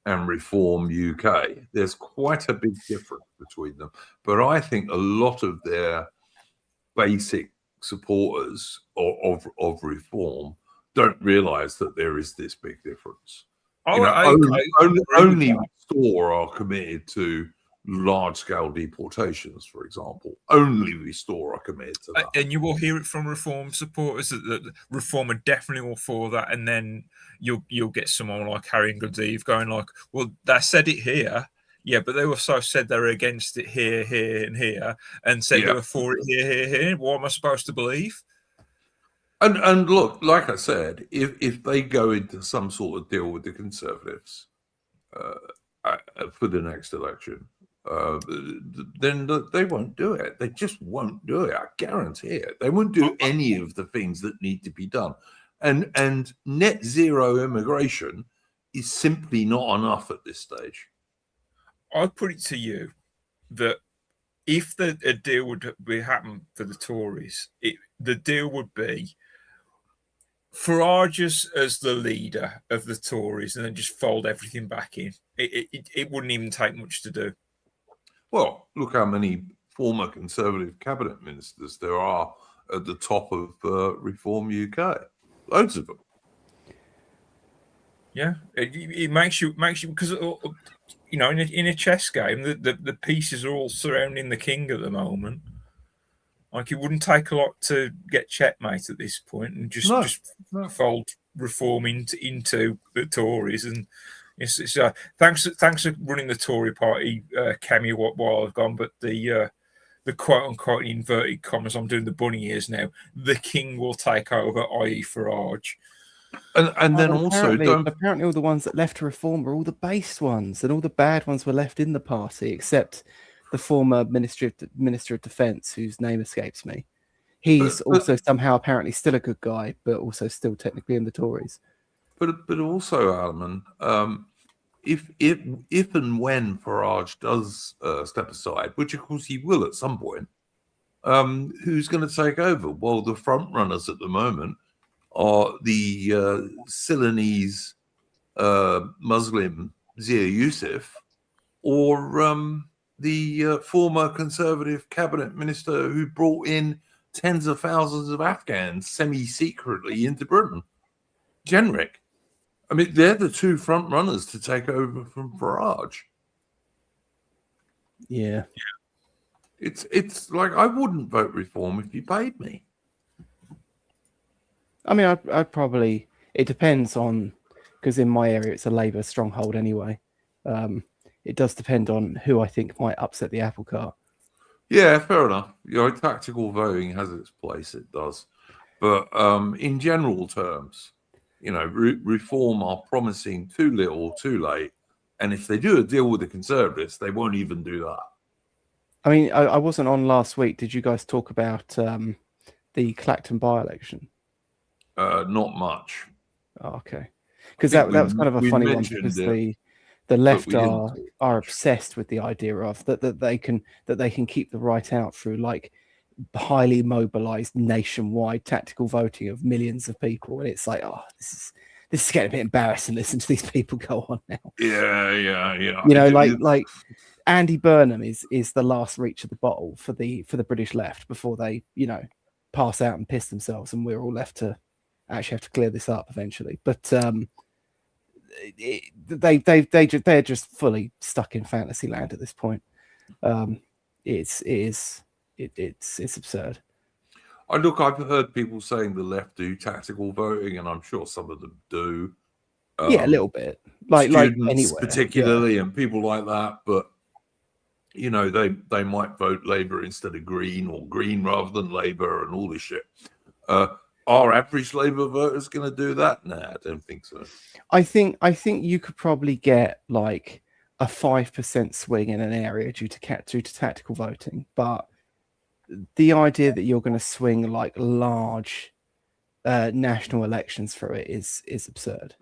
Speaker 1: and Reform UK. There's quite a big difference between them, but I think a lot of their basic supporters of Reform don't realise that there is this big difference. Only Restore are committed to large-scale deportations, for example. Only Restore are committed to that.
Speaker 4: And you will hear it from Reform supporters that Reform are definitely all for that, and then you'll get someone like Harry and Goodeve going like, well, they said it here, yeah, but they also said they were against it here, here, and here, and said they were for it here, here, here. What am I supposed to believe?
Speaker 1: And look, like I said, if they go into some sort of deal with the Conservatives for the next election, then they won't do it. They just won't do it. I guarantee it. They won't do any of the things that need to be done. And net zero immigration is simply not enough at this stage.
Speaker 4: I'd put it to you that if a deal would happen for the Tories, the deal would be Farage as the leader of the Tories, and then just fold everything back in. It wouldn't even take much to do.
Speaker 1: Well, look how many former Conservative cabinet ministers there are at the top of Reform UK. Loads of them.
Speaker 4: Yeah, it makes you because in a chess game, the pieces are all surrounding the king at the moment. Like, it wouldn't take a lot to get checkmate at this point, and just fold Reform into the Tories. And it's thanks for running the Tory party, Kemi, while I've gone. But the quote unquote inverted commas, I'm doing the bunny ears now. The king will take over, i.e., Farage.
Speaker 1: And then also,
Speaker 5: apparently all the ones that left to Reform were all the based ones, and all the bad ones were left in the party, except the former Minister of Defence, whose name escapes me. He's also somehow apparently still a good guy, but also still technically in the Tories.
Speaker 1: But also, Alman, if and when Farage does step aside, which of course he will at some point, who's going to take over? Well, the front runners at the moment are the Ceylonese Muslim Zia Youssef, or the former Conservative cabinet minister who brought in tens of thousands of Afghans semi-secretly into Britain, Jenrick. I mean, they're the two front runners to take over from Farage.
Speaker 5: Yeah.
Speaker 1: It's like, I wouldn't vote Reform if you paid me.
Speaker 5: I mean, I'd probably, it depends on, because in my area it's a Labour stronghold anyway. It does depend on who I think might upset the apple cart.
Speaker 1: Yeah, fair enough. Tactical voting has its place, it does. But in general terms, Reform are promising too little, too late. And if they do a deal with the Conservatives, they won't even do that.
Speaker 5: I mean, I wasn't on last week. Did you guys talk about the Clacton by-election?
Speaker 1: Not much.
Speaker 5: Oh, okay. Because that was kind of a funny one, because the left are obsessed with the idea of that they can keep the right out through like highly mobilized nationwide tactical voting of millions of people, and it's like, oh, this is getting a bit embarrassing. Listen to these people go on now.
Speaker 1: Yeah.
Speaker 5: Like Andy Burnham is the last reach of the bottle for the British left before they pass out and piss themselves, and we're all left to actually have to clear this up eventually. But they're just fully stuck in fantasy land at this point. It's absurd.
Speaker 1: I've heard people saying the left do tactical voting, and I'm sure some of them do.
Speaker 5: Yeah, a little bit, like
Speaker 1: students
Speaker 5: anywhere,
Speaker 1: particularly, and people like that. But you know, they might vote Labour instead of Green, or Green rather than Labour, and all this shit. Are average Labour voters going to do that? Nah, I don't think so.
Speaker 5: I think you could probably get like a 5% swing in an area due to tactical voting, but the idea that you're going to swing like large national elections through it is absurd.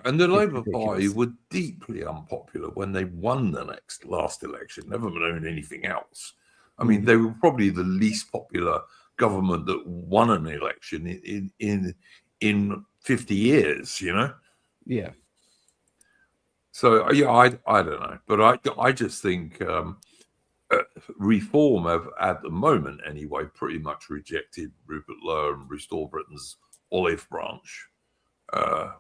Speaker 1: And the Labour Party were deeply unpopular when they won the last election, never known anything else. I mean, they were probably the least popular government that won an election in 50 years, you know?
Speaker 5: Yeah.
Speaker 1: So, yeah, I don't know. But I just think Reform have, at the moment anyway, pretty much rejected Rupert Lowe and Restore Britain's olive branch,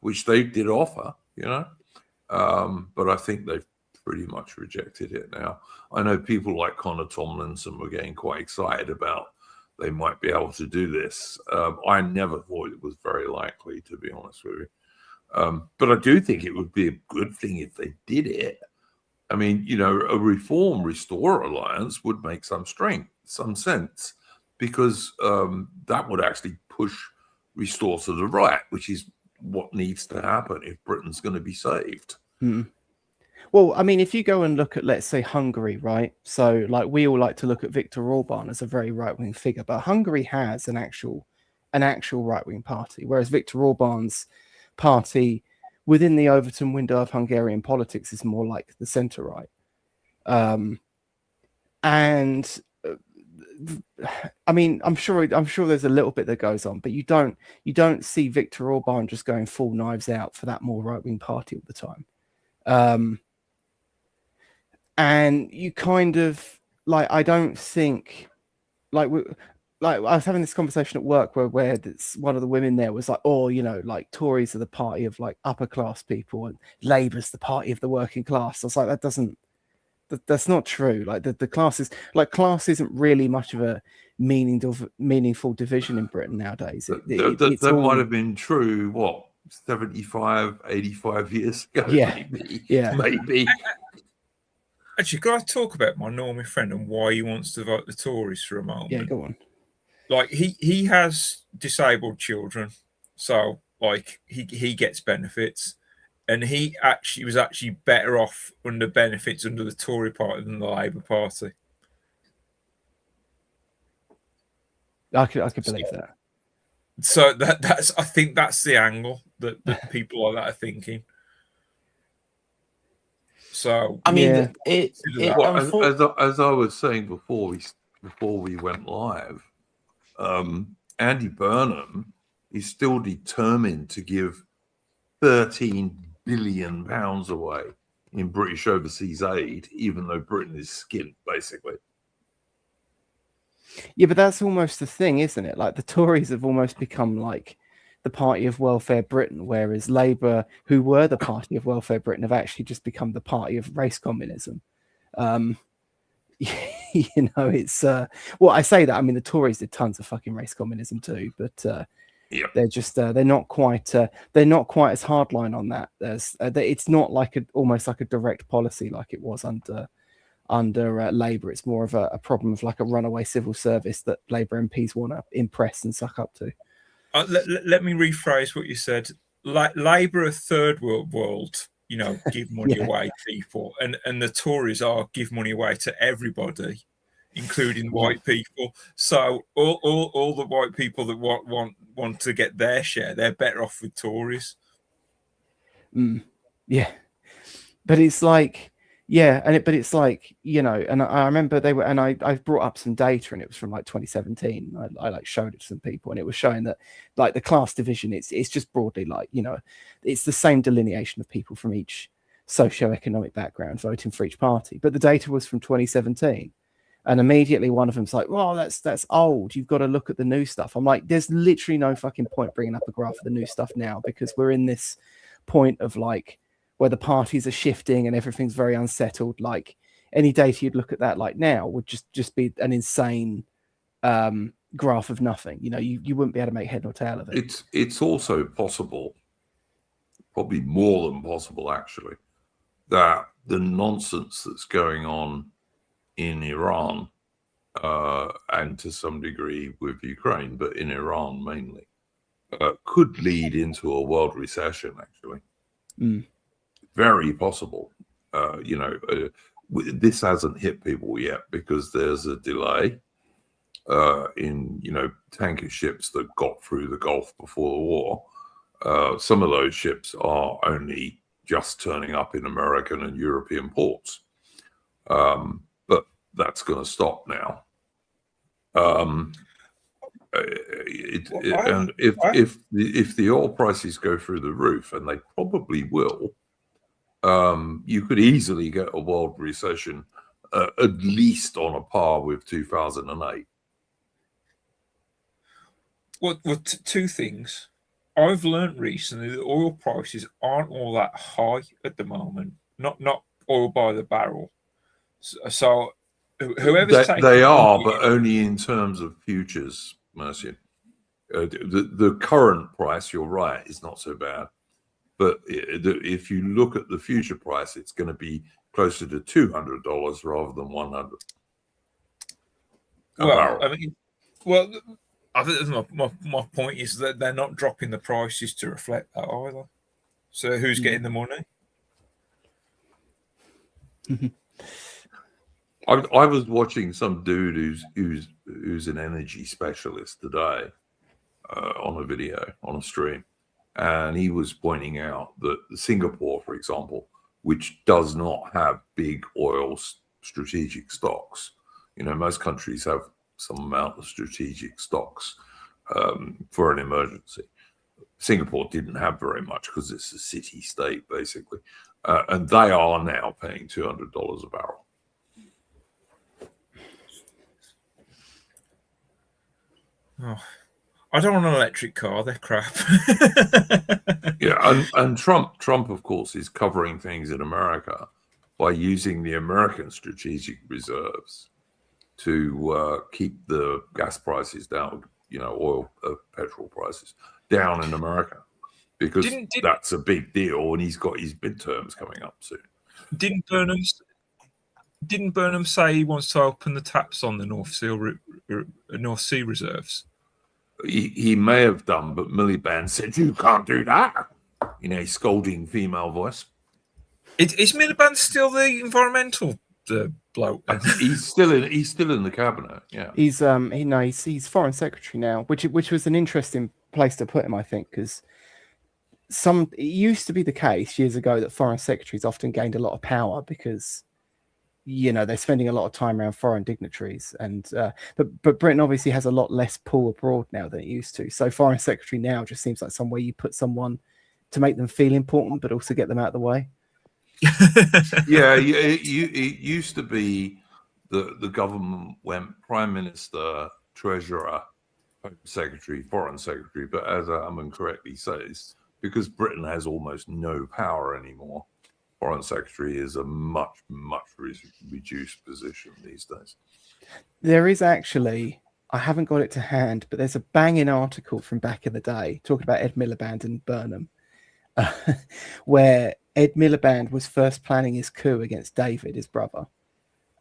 Speaker 1: which they did offer, you know. But I think they've pretty much rejected it now. I know people like Connor Tomlinson were getting quite excited about they might be able to do this. I never thought it was very likely, to be honest with you. But I do think it would be a good thing if they did it. I mean, you know, a Reform-Restore alliance would make some sense, because that would actually push Restore to the right, which is what needs to happen if Britain's going to be saved.
Speaker 5: Well, I mean, if you go and look at, let's say, Hungary, right? So, like, we all like to look at Viktor Orban as a very right-wing figure, but Hungary has an actual right-wing party, whereas Viktor Orban's party within the Overton window of Hungarian politics is more like the centre-right. And I mean, I'm sure there's a little bit that goes on, but you don't see Viktor Orban just going full knives out for that more right-wing party all the time. And you kind of like, I don't think like I was having this conversation at work where one of the women there was like, oh, you know, like Tories are the party of like upper class people and Labour's the party of the working class. I was like, that's not true. Like the class isn't really much of a meaningful division in Britain nowadays.
Speaker 1: That might have been true, what, 75, 85 years ago?
Speaker 5: Yeah.
Speaker 1: Maybe.
Speaker 4: Actually, can I talk about my Normie friend and why he wants to vote the Tories for a moment?
Speaker 5: Yeah, go on.
Speaker 4: Like he has disabled children, so like he gets benefits, and he was actually better off under benefits under the Tory party than the Labour Party.
Speaker 5: I could believe that.
Speaker 4: So I think that's the angle that people like that are thinking. So
Speaker 7: I mean,
Speaker 1: as I was saying before we went live, Andy Burnham is still determined to give £13 billion away in British overseas aid, even though Britain is skint, basically.
Speaker 5: Yeah, but that's almost the thing, isn't it? Like the Tories have almost become like the party of welfare Britain, whereas Labour, who were the party of welfare Britain, have actually just become the party of race communism. You know, it's well, I say that, I mean, the Tories did tons of fucking race communism too, but they're just they're not quite as hardline on that. It's not like almost like a direct policy like it was under Labour. It's more of a problem of like a runaway civil service that Labour MPs want to impress and suck up to.
Speaker 4: Let me rephrase what you said. Labour are third world, you know, give money away people, and the Tories are give money away to everybody, including white people. So all the white people that want to get their share, they're better off with Tories.
Speaker 5: Yeah, but it's like, but it's like, you know, and I remember I brought up some data, and it was from like 2017. I like showed it to some people, and it was showing that like the class division, it's just broadly like, you know, it's the same delineation of people from each socioeconomic background voting for each party. But the data was from 2017, And immediately one of them's like, "Well, that's old. You've got to look at the new stuff." I'm like, "There's literally no fucking point bringing up a graph of the new stuff now, because we're in this point of like where the parties are shifting and everything's very unsettled. Like any data you'd look at that like now would just be an insane graph of nothing. You know, you wouldn't be able to make head nor tail of it.
Speaker 1: It's also possible, probably more than possible actually, that the nonsense that's going on in Iran and to some degree with Ukraine, but in Iran mainly, could lead into a world recession actually. Very possible. This hasn't hit people yet because there's a delay in, tanker ships that got through the Gulf before the war. Some of those ships are only just turning up in American and European ports. But that's going to stop now. And if the oil prices go through the roof, and they probably will, you could easily get a world recession, at least on a par with 2008.
Speaker 4: Well, two things. I've learned recently that oil prices aren't all that high at the moment. Not oil by the barrel. So whoever's taking
Speaker 1: they are, but only in terms of futures, Mercian. The current price, you're right, is not so bad. But if you look at the future price, it's going to be closer to $200 rather than $100.
Speaker 4: I think my point is that they're not dropping the prices to reflect that either. So who's getting the money?
Speaker 1: I was watching some dude who's an energy specialist today on a video, on a stream, and he was pointing out that Singapore, for example, which does not have big oil strategic stocks, most countries have some amount of strategic stocks for an emergency. Singapore didn't have very much because it's a city state basically, and they are now paying $200 a barrel.
Speaker 4: Oh, I don't want an electric car. They're crap.
Speaker 1: Yeah, and Trump, of course, is covering things in America by using the American strategic reserves to keep the gas prices down, oil, petrol prices down in America, because that's a big deal, and he's got his midterms coming up soon.
Speaker 4: Didn't Burnham say he wants to open the taps on the North Sea reserves?
Speaker 1: He may have done, but Miliband said, "You can't do that," scolding female voice.
Speaker 4: Is Miliband still the environmental bloke?
Speaker 1: He's still in the cabinet. Yeah,
Speaker 5: he's foreign secretary now, which was an interesting place to put him, I think, because it used to be the case years ago that foreign secretaries often gained a lot of power because they're spending a lot of time around foreign dignitaries, and but Britain obviously has a lot less pull abroad now than it used to. So foreign secretary now just seems like somewhere you put someone to make them feel important, but also get them out of the way.
Speaker 1: Yeah, it used to be the government went prime minister, treasurer, home secretary, foreign secretary. But as Aman correctly says, because Britain has almost no power anymore, foreign secretary is a much reduced position these days.
Speaker 5: There is actually, I haven't got it to hand, but there's a banging article from back in the day talking about Ed Miliband and Burnham, where Ed Miliband was first planning his coup against David, his brother,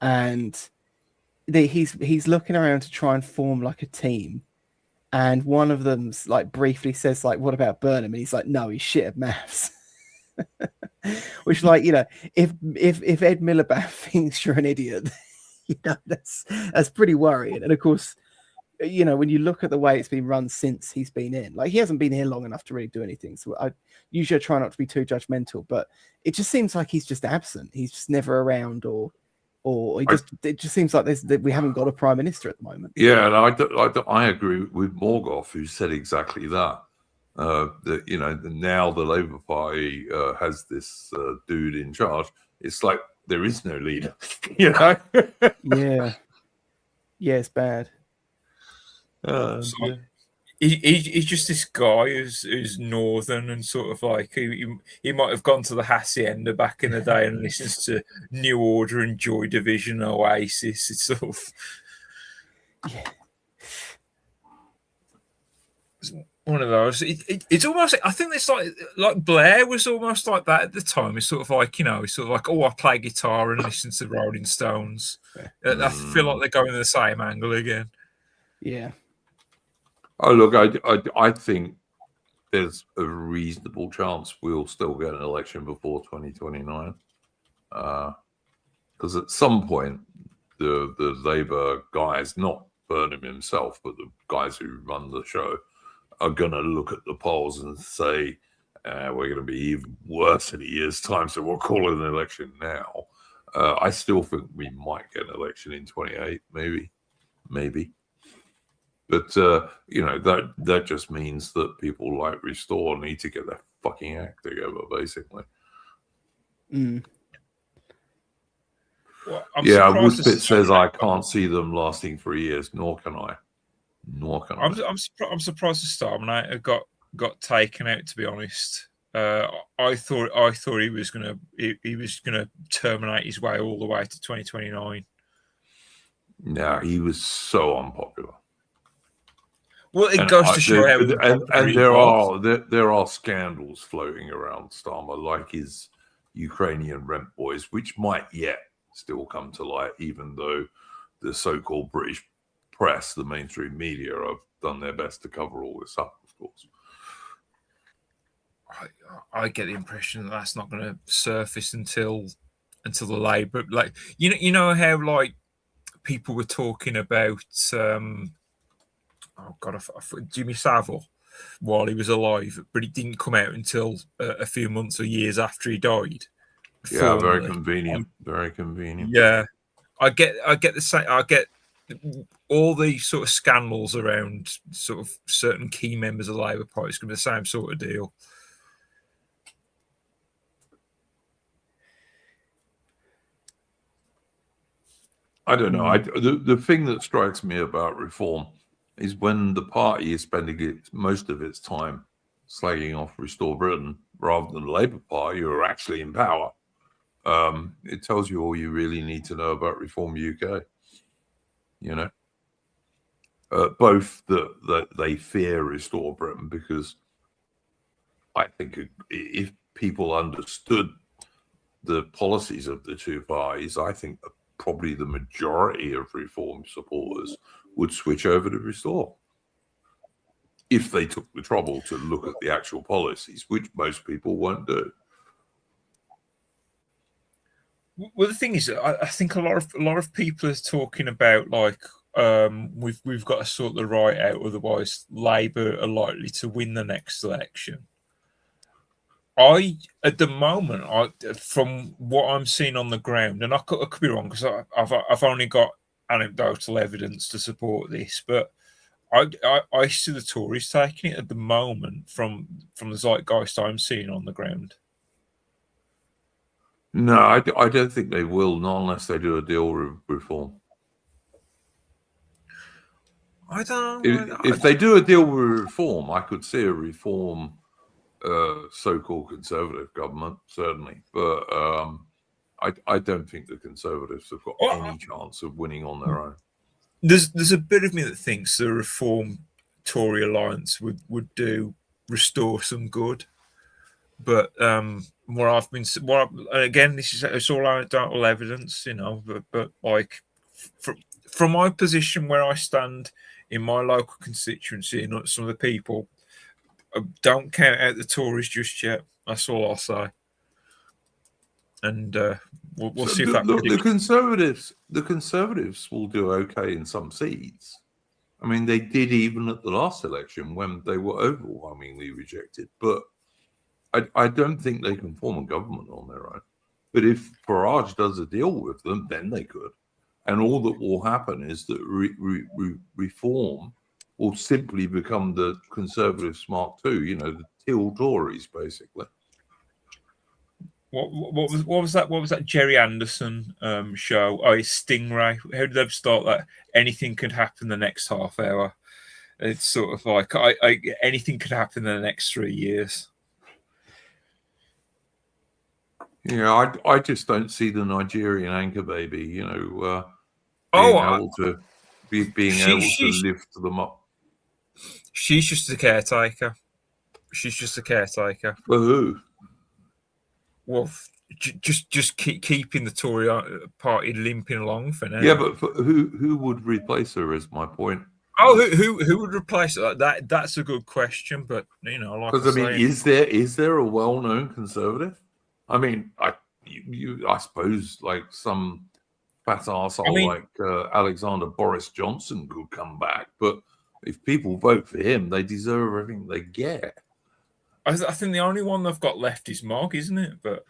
Speaker 5: and he's looking around to try and form like a team, and one of them's like briefly says like, "What about Burnham?" And he's like, "No, he's shit at maths." Which, like, if Ed Miliband thinks you're an idiot, that's pretty worrying. And of course, when you look at the way it's been run since he's been in, like, he hasn't been here long enough to really do anything. So I usually try not to be too judgmental, but it just seems like he's just absent. He's just never around, or it just seems like we haven't got a prime minister at the moment.
Speaker 1: Yeah, and I agree with Morgoth, who said exactly that. That now the Labour Party has this dude in charge. It's like there is no leader.
Speaker 5: Yeah. Yeah, it's bad.
Speaker 4: So he's just this guy who's northern and sort of like he might have gone to the hacienda back in the day and listens to New Order and Joy Division, Oasis. It's sort of one of those. It's almost. I think it's like Blair was almost like that at the time. It's sort of like it's sort of like, oh, I play guitar and listen to the Rolling Stones. I feel like they're going the same angle again.
Speaker 5: Yeah.
Speaker 1: Oh, look, I think there's a reasonable chance we'll still get an election before 2029. Because at some point, the Labour guys, not Burnham himself, but the guys who run the show, are going to look at the polls and say, we're going to be even worse in a year's time, so we'll call it an election now. I still think we might get an election in 28, maybe. But, that just means that people like Restore need to get their fucking act together, basically.
Speaker 5: Mm.
Speaker 4: Well,
Speaker 1: Woodspit says I can't see them lasting 3 years, nor can I.
Speaker 4: I'm surprised the Starminator got taken out, to be honest. I thought he was gonna terminate his way all the way to 2029.
Speaker 1: No, he was so unpopular.
Speaker 4: Well, it goes to show how.
Speaker 1: And there are scandals floating around Starmer, like his Ukrainian rent boys, which might yet still come to light, even though the so-called British press, the mainstream media, have done their best to cover all this up. Of course,
Speaker 4: I get the impression that that's not going to surface until the Labour, like you know how like people were talking about. Oh God, Jimmy Savile while he was alive, but it didn't come out until a few months or years after he died.
Speaker 1: Yeah, very convenient. Very convenient.
Speaker 4: Yeah, I get the same. I get all the sort of scandals around sort of certain key members of the Labour Party. It's going to be the same sort of deal.
Speaker 1: I don't know. The thing that strikes me about reform is when the party is spending most of its time slagging off Restore Britain rather than the Labour Party, who are actually in power. It tells you all you really need to know about Reform UK. Both that they fear Restore Britain, because I think if people understood the policies of the two parties, I think probably the majority of Reform supporters would switch over to Restore if they took the trouble to look at the actual policies, which most people won't do.
Speaker 4: Well, the thing is, I think a lot of people are talking about like we've got to sort the right out, otherwise Labour are likely to win the next election. At the moment, from what I'm seeing on the ground, and I could be wrong because I've only got anecdotal evidence to support this, but I see the Tories taking it at the moment from the zeitgeist I'm seeing on the ground.
Speaker 1: No, I don't think they will, not unless they do a deal with Reform.
Speaker 4: I don't know.
Speaker 1: If they do a deal with Reform, I could see a Reform so-called Conservative government, certainly. But I don't think the Conservatives have got any chance of winning on their own.
Speaker 4: There's a bit of me that thinks the Reform Tory alliance would restore some good. But again, it's all anecdotal evidence, but like from my position where I stand in my local constituency and some of the people, I don't count out the Tories just yet. That's all I'll say. And we'll see if that.
Speaker 1: The Conservatives will do okay in some seats. I mean, they did even at the last election when they were overwhelmingly rejected. But I don't think they can form a government on their own. But if Farage does a deal with them, then they could. And all that will happen is that Reform will simply become the Conservative Mark II, the Till Tories, basically.
Speaker 4: What was that? What was that Jerry Anderson show? Oh, it's Stingray. How did they start that? Anything could happen the next half hour. It's sort of like anything could happen in the next 3 years.
Speaker 1: Yeah, I just don't see the Nigerian anchor baby, being able to lift them up.
Speaker 4: She's just a caretaker. She's just a caretaker.
Speaker 1: For who?
Speaker 4: Well, just keeping the Tory party limping along for now.
Speaker 1: Yeah, but who would replace her? Is my point.
Speaker 4: Oh, who would replace her? That's a good question, but like
Speaker 1: because I mean, is there a well-known conservative? I mean, I suppose like some fat arsehole like Alexander Boris Johnson could come back, but if people vote for him, they deserve everything they get.
Speaker 4: I think the only one they've got left is Mogg, isn't it? But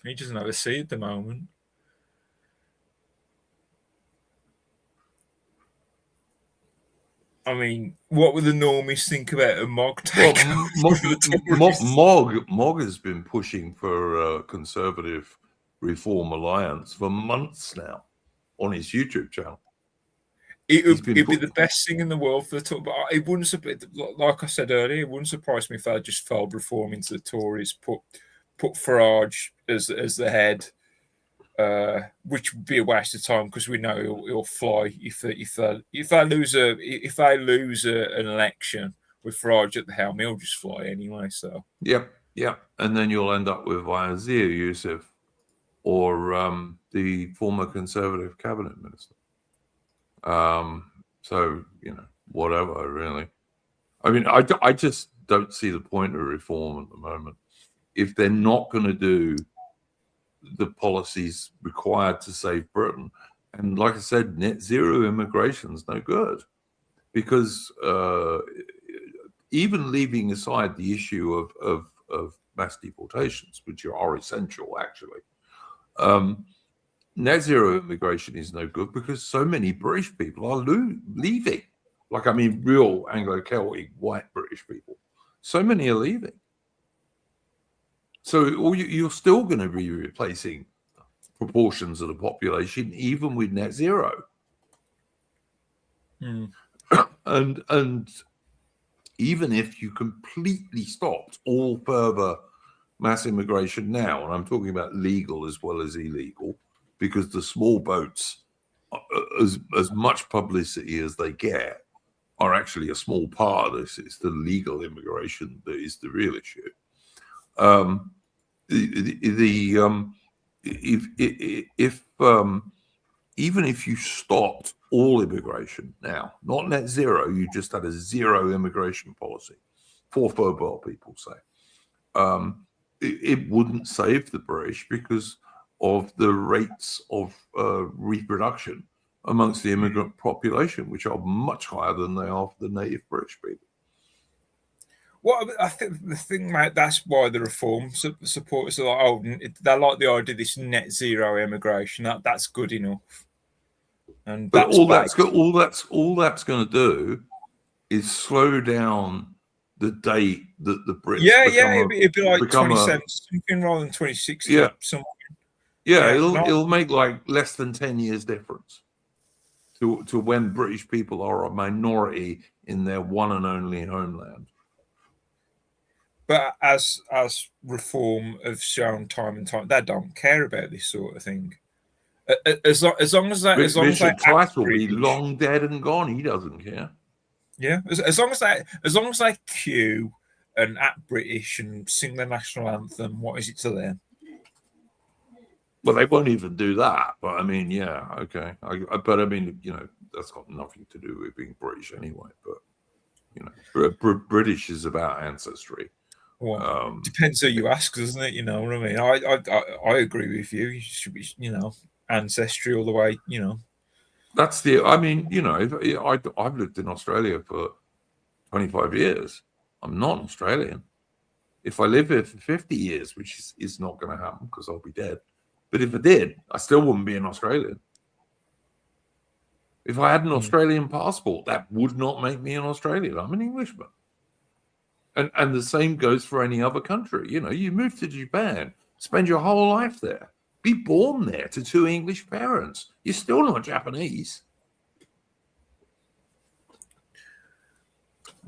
Speaker 4: he doesn't have a seat at the moment. I mean, what would the normies think about a Mogg take?
Speaker 1: Mogg has been pushing for a Conservative Reform Alliance for months now on his YouTube channel.
Speaker 4: It'd be the best thing in the world for the Tories, but it wouldn't. Like I said earlier, it wouldn't surprise me if they just fold reform into the Tories, put Farage as the head, which would be a waste of time because we know he'll fly if they lose an election with Farage at the helm, he'll just fly anyway. So
Speaker 1: yep, and then you'll end up with Zia Youssef or the former Conservative cabinet minister. So whatever, really. I mean, I just don't see the point of reform at the moment if they're not going to do the policies required to save Britain. And like I said, net zero immigration is no good because even leaving aside the issue of mass deportations, which are essential actually, net zero immigration is no good because so many British people are leaving. Like, I mean, real Anglo-Celtic white British people. So many are leaving. So you're still going to be replacing proportions of the population, even with net zero. And even if you completely stopped all further mass immigration now, and I'm talking about legal as well as illegal, because the small boats, as much publicity as they get, are actually a small part of this. It's the legal immigration that is the real issue. Even if you stopped all immigration now, not net zero, you just had a zero immigration policy for football people, say, it wouldn't save the British because of the rates of reproduction amongst the immigrant population, which are much higher than they are for the native British people.
Speaker 4: Well, I think the thing, mate, that's why the reform supporters are like, they like the idea of this net zero immigration. That's good enough. And
Speaker 1: but all that's going to do is slow down the date that the Brits
Speaker 4: it'd be like 27 something rather than 2060.
Speaker 1: It'll make like less than 10 years difference to when British people are a minority in their one and only homeland.
Speaker 4: But as reform have shown time and time, they don't care about this sort of thing. As long as
Speaker 1: Richard Price will be long dead and gone. He doesn't care.
Speaker 4: Yeah, as long as they queue and act British and sing the national anthem, what is it to them?
Speaker 1: Well, they won't even do that. But I mean, yeah, okay. But I mean, that's got nothing to do with being British anyway. But British is about ancestry.
Speaker 4: Well, depends who you ask, doesn't it? You know what I mean? I agree with you. You should be, ancestry all the way.
Speaker 1: That's I mean, I've lived in Australia for 25 years. I'm not an Australian. If I live here for 50 years, which is not going to happen because I'll be dead. But if I did, I still wouldn't be an Australian. If I had an Australian passport, that would not make me an Australian. I'm an Englishman. And the same goes for any other country. You move to Japan, spend your whole life there, be born there to 2 English parents. You're still not Japanese.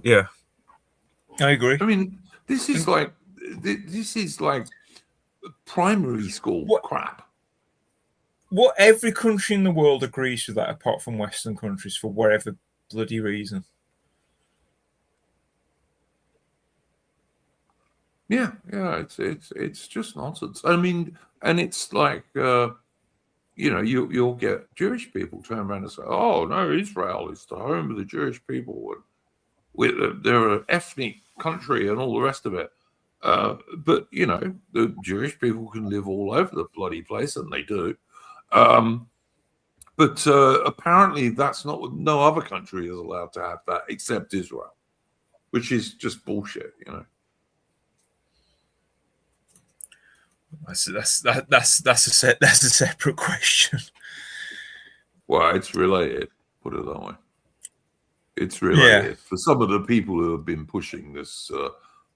Speaker 4: Yeah, I agree.
Speaker 1: I mean, this is like primary school crap.
Speaker 4: What every country in the world agrees with that, apart from Western countries, for whatever bloody reason.
Speaker 1: Yeah, it's just nonsense. I mean, and it's like you'll get Jewish people turn around and say, "Oh no, Israel is the home of the Jewish people. They're an ethnic country and all the rest of it." But the Jewish people can live all over the bloody place, and they do. But apparently, that's not what no other country is allowed to have that except Israel, which is just bullshit,
Speaker 4: That's a separate question.
Speaker 1: Well, it's related. Put it that way. It's related for some of the people who have been pushing this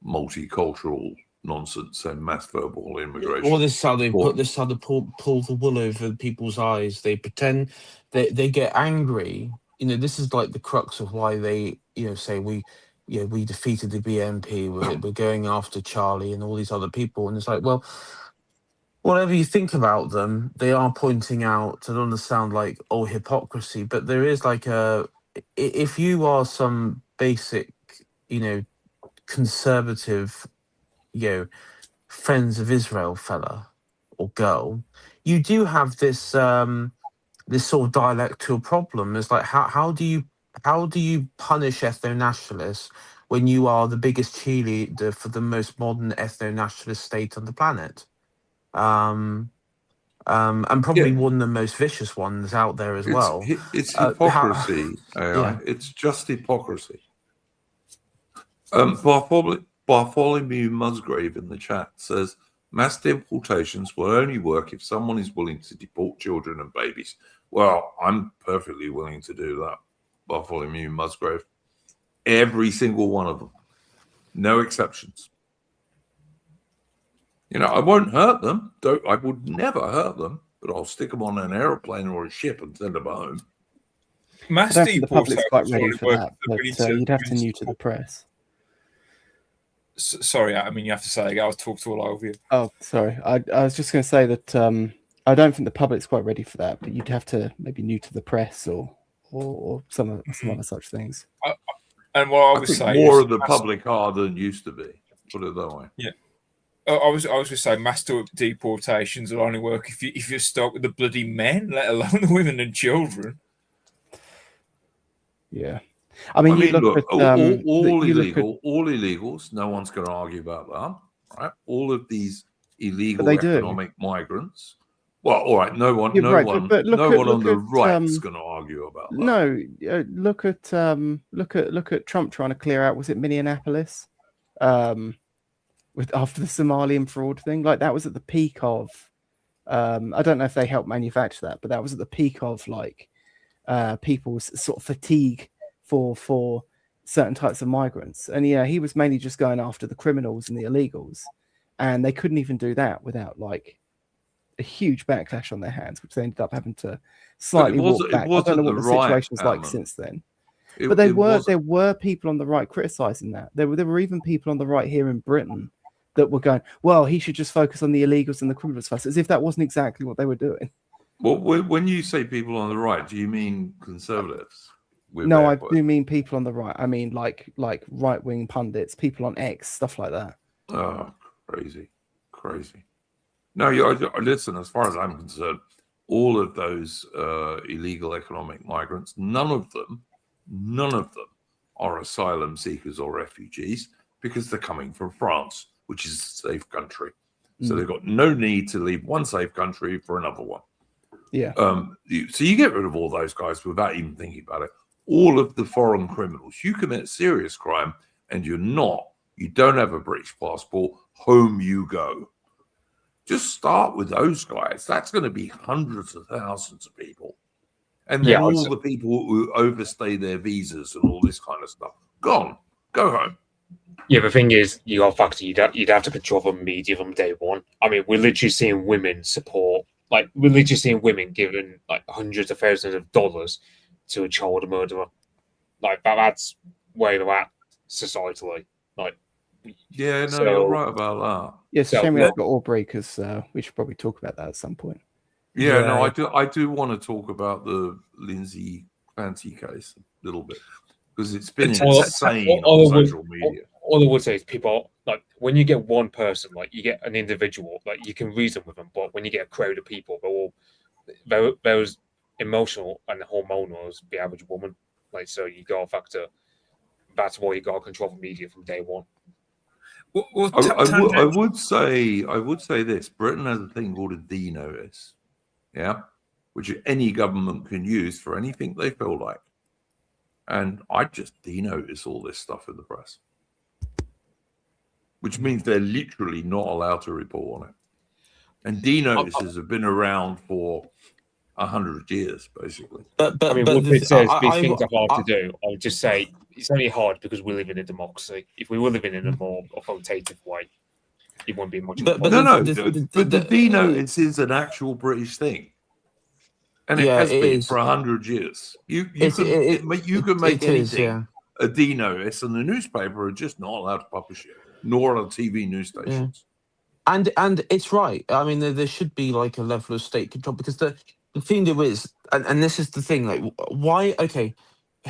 Speaker 1: multicultural nonsense and mass verbal immigration.
Speaker 7: Well, this is how they pull the wool over people's eyes. They pretend they get angry. This is like the crux of why they, say we defeated the BNP. We're going after Charlie and all these other people. And it's like, well, whatever you think about them, they are pointing out. I don't understand like hypocrisy, but there is like if you are some basic, conservative, Friends of Israel fella or girl, you do have this this sort of dialectal problem. It's like how do you punish ethno-nationalists when you are the biggest cheerleader for the most modern ethno-nationalist state on the planet? And probably one of the most vicious ones out there as well.
Speaker 1: It's hypocrisy. It's just hypocrisy. Bartholomew Musgrave in the chat says mass deportations will only work if someone is willing to deport children and babies. Well, I'm perfectly willing to do that, Bartholomew Musgrave. Every single one of them. No exceptions. I won't hurt them. I would never hurt them, but I'll stick them on an airplane or a ship and send them home.
Speaker 5: I don't think the public's quite ready for that, but you'd have to neuter the press.
Speaker 4: Sorry, I mean, you have to say again. I was talked all over you.
Speaker 5: Oh, sorry. I was just going to say that I don't think the public's quite ready for that, but you'd have to maybe neuter the press or some other such things.
Speaker 4: And what I was saying,
Speaker 1: more of the public are than used to be. Put it that way.
Speaker 4: Yeah. I was going to say mass deportations will only work if you're stuck with the bloody men, let alone the women and children.
Speaker 5: Yeah. I mean, look at
Speaker 1: all illegals. No one's going to argue about that, right? All of these illegal economic migrants. Well, all right. No one on the right's going to argue about that.
Speaker 5: No, look at Trump trying to clear out. Was it Minneapolis? After the Somalian fraud thing, like that was at the peak of. I don't know if they helped manufacture that, but that was at the peak of like people's sort of fatigue for certain types of migrants. And he was mainly just going after the criminals and the illegals, and they couldn't even do that without like a huge backlash on their hands, which they ended up having to slightly walk back. I don't know what the situation's like since then. But there were people on the right criticizing that. There were even people on the right here in Britain that were going, well, he should just focus on the illegals and the criminals first, as if that wasn't exactly what they were doing.
Speaker 1: Well, when you say people on the right, do you mean conservatives?
Speaker 5: No, I do mean people on the right. I mean like right-wing pundits, people on X, stuff like that.
Speaker 1: Oh, crazy. No, listen, as far as I'm concerned, all of those illegal economic migrants, none of them are asylum seekers or refugees because they're coming from France, which is a safe country. So they've got no need to leave one safe country for another one.
Speaker 5: Yeah.
Speaker 1: So you get rid of all those guys without even thinking about it. All of the foreign criminals, you commit serious crime and you don't have a British passport, home you go. Just start with those guys. That's going to be hundreds of thousands of people. And then all the people who overstay their visas and all this kind of stuff, gone. Go home.
Speaker 6: Yeah, the thing is, you got factor you'd have to control the media from day one. I mean, we're literally seeing women support, like we're literally seeing women giving like hundreds of thousands of dollars to a child murderer. Like that's where they're at societally. Like,
Speaker 1: Yeah, no,
Speaker 6: so,
Speaker 1: you're right about
Speaker 5: Yeah, it's a
Speaker 6: So,
Speaker 5: shame we
Speaker 6: look-
Speaker 5: haven't got Aubrey because we should probably talk about that at some point.
Speaker 1: that. Yeah, no,
Speaker 4: Yeah.
Speaker 1: I do want to talk about the Lindsay Clancy case a little bit because it's been insane on social media.
Speaker 6: all I would say is people like when you get one person, like you get an individual, like you can reason with them, but when you get a crowd of people, they're as emotional and hormonal as the average woman. Like, so you got to factor. That's why you got to control the media from day one.
Speaker 4: Well,
Speaker 1: I would say this: Britain has a thing called a D notice, yeah, which any government can use for anything they feel like. And I just denotice all this stuff in the press, which means they're literally not allowed to report on it. And denotices have been around for 100 years, basically.
Speaker 6: But I mean, what it says these things are hard to do. I would just say it's only hard because we live in a democracy. If we were living in a more authoritative way, it wouldn't be much.
Speaker 1: But the denotice is an actual British thing, and it has been for 100 years. You can make anything a denotice, and the newspaper are just not allowed to publish it, nor are TV news stations.
Speaker 7: And it's right. I mean, there should be like a level of state control because the thing there is, and this is the thing, like why? Okay,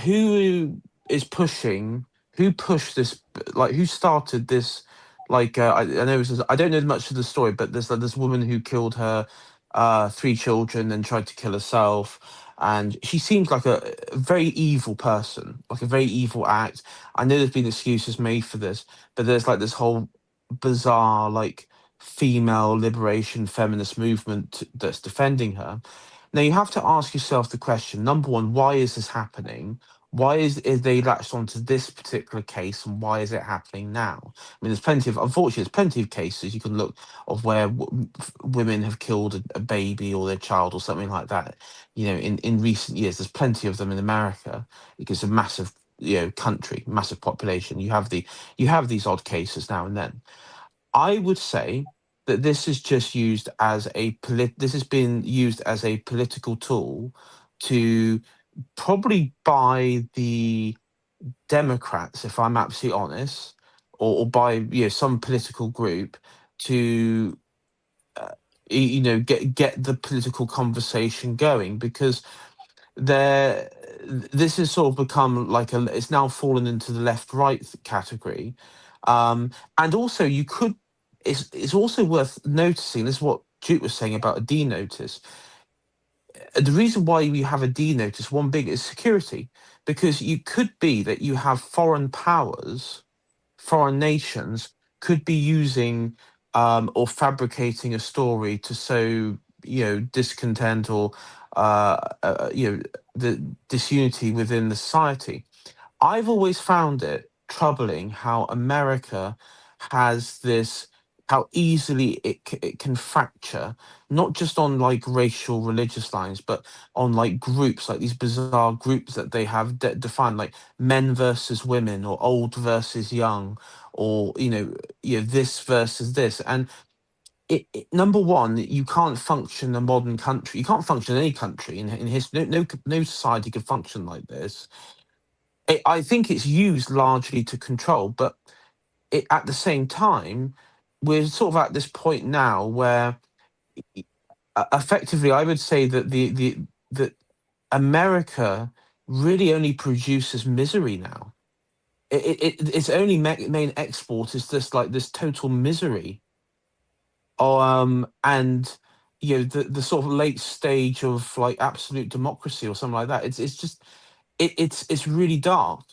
Speaker 7: who is pushing? Who pushed this? Like who started this? Like I know I don't know much of the story, but there's like this woman who killed her 3 children and tried to kill herself, and she seems like a very evil person, like a very evil act. I know there's been excuses made for this, but there's like this whole bizarre like female liberation feminist movement that's defending her. Now you have to ask yourself the question: number one, why is this happening? Why is they latched onto this particular case, and why is it happening now? I mean, unfortunately, there's plenty of cases you can look of where women have killed a baby or their child or something like that. You know, in recent years, there's plenty of them in America because it's a massive, country, massive population. You have these odd cases now and then. I would say that this is just used as this has been used as a political tool to probably by the Democrats, if I'm absolutely honest, or by some political group to get the political conversation going because this has sort of become like it's now fallen into the left-right category, and also it's also worth noticing, this is what Duke was saying about a D notice. The reason why we have a D notice, one big, is security, because you could be that you have foreign powers, foreign nations could be using or fabricating a story to sow discontent or the disunity within the society. I've always found it troubling how America has this, how easily it can fracture, not just on like racial, religious lines, but on like groups, like these bizarre groups that they have defined, like men versus women, or old versus young, or this versus this. And number one, you can't function a modern country. You can't function any country in history. No society could function like this. I think it's used largely to control, but at the same time, we're sort of at this point now where effectively I would say that that America really only produces misery now. Its only main export is just like this total misery. And the sort of late stage of like absolute democracy or something like that. It's just it's really dark.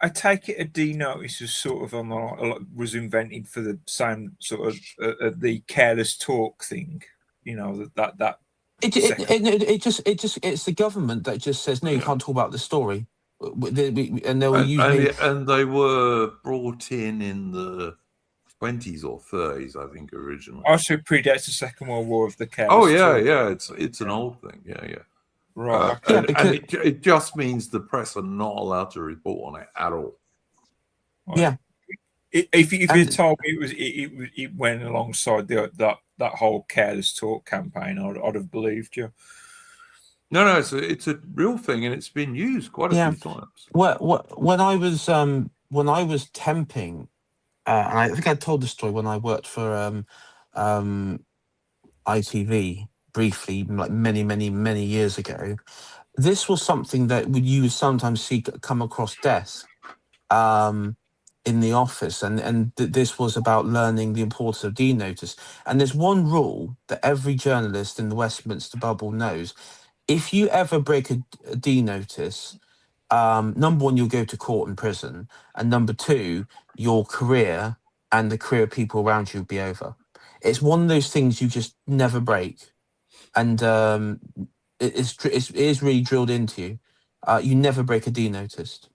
Speaker 4: I take it a D notice was sort of was invented for the same sort of the careless talk thing, that.
Speaker 7: It's the government that just says no, you can't talk about the story, and they'll use
Speaker 1: and they were brought in the 20s or 30s, I think, originally.
Speaker 4: Also predates the Second World War of the careless.
Speaker 1: Oh yeah, it's an old thing, yeah.
Speaker 4: Right.
Speaker 1: And it just means the press are not allowed to report on it at all.
Speaker 4: Like,
Speaker 7: Yeah.
Speaker 4: If you
Speaker 7: And
Speaker 4: told me it went alongside that whole careless talk campaign, I'd have believed you.
Speaker 1: No, it's a real thing, and it's been used quite a
Speaker 7: yeah,
Speaker 1: few times.
Speaker 7: when I was temping, and I think I told the story when I worked for ITV briefly, like many years ago. This was something that you would sometimes see come across desk in the office, and this was about learning the importance of D notice. And there's one rule that every journalist in the Westminster bubble knows: if you ever break a D notice, number one, you'll go to court and prison, and number two, your career and the career of people around you will be over. It's one of those things you just never break, and it is really drilled into you. You never break a D notice.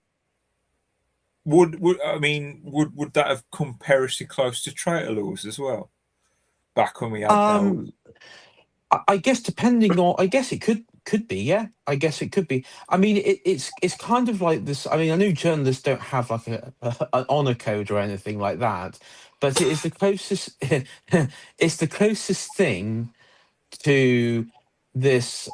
Speaker 4: Would that have come perilously close to traitor laws as well? Back when we had those.
Speaker 7: I guess depending on, I guess it could be, yeah. I guess it could be. I mean, it's kind of like this. I mean, I know journalists don't have like an honor code or anything like that, but it is the closest. It's the closest thing to this.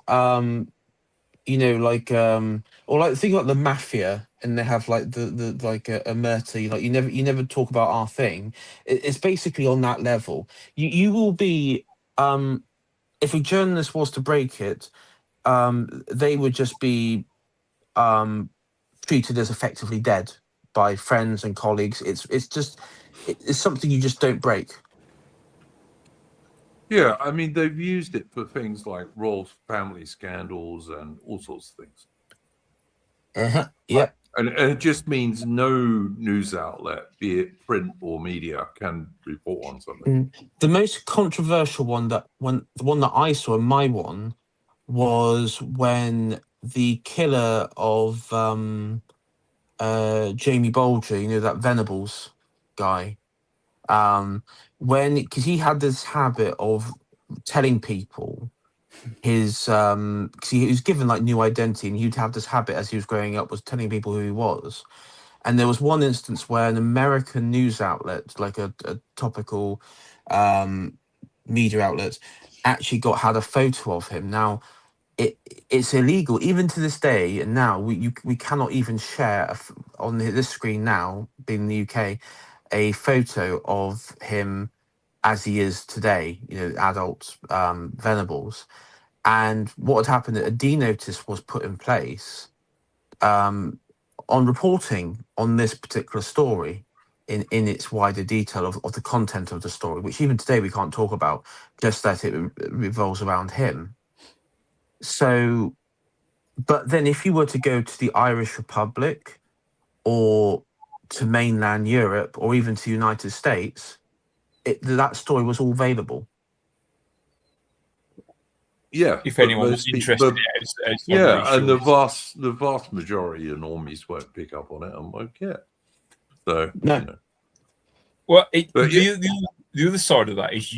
Speaker 7: Like or like think like the mafia, and they have like the like a murder. Like you never talk about our thing. It's basically on that level. You will be if a journalist was to break it, they would just be treated as effectively dead by friends and colleagues. It's something you just don't break.
Speaker 1: Yeah, I mean, they've used it for things like royal family scandals and all sorts of things.
Speaker 7: Yeah.
Speaker 1: And it just means no news outlet, be it print or media, can report on something.
Speaker 7: The most controversial one the one that I saw in my one was when the killer of Jamie Bulger, that Venables guy, because he had this habit of telling people his because he was given like new identity, and he'd have this habit as he was growing up was telling people who he was. And there was one instance where an American news outlet, like a topical media outlet, actually had a photo of him. Now it's illegal even to this day, and now we cannot even share on this screen now, being in the UK, a photo of him as he is today. Adult Venables. And what had happened, a D notice was put in place on reporting on this particular story in its wider detail of the content of the story, which even today we can't talk about, just that it revolves around him. So, but then if you were to go to the Irish Republic or to mainland Europe or even to the United States, that story was all available.
Speaker 1: Yeah,
Speaker 4: If anyone was interested in it,
Speaker 1: and the vast majority of normies won't pick up on it and won't care. So
Speaker 7: no.
Speaker 4: Well, the other side of that is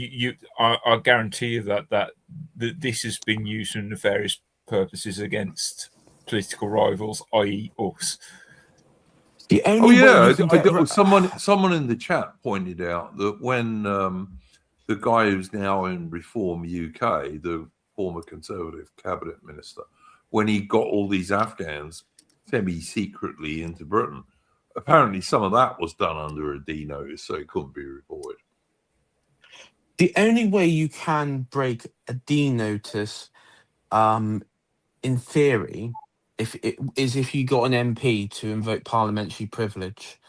Speaker 4: I guarantee you that this has been used for nefarious purposes against political rivals, i.e., us.
Speaker 7: The only way you can get
Speaker 1: someone in the chat pointed out that when the guy who's now in Reform UK, the former Conservative cabinet minister, when he got all these Afghans semi-secretly into Britain, apparently some of that was done under a D notice, so it couldn't be reported.
Speaker 7: The only way you can break a D notice, in theory, if you got an MP to invoke parliamentary privilege,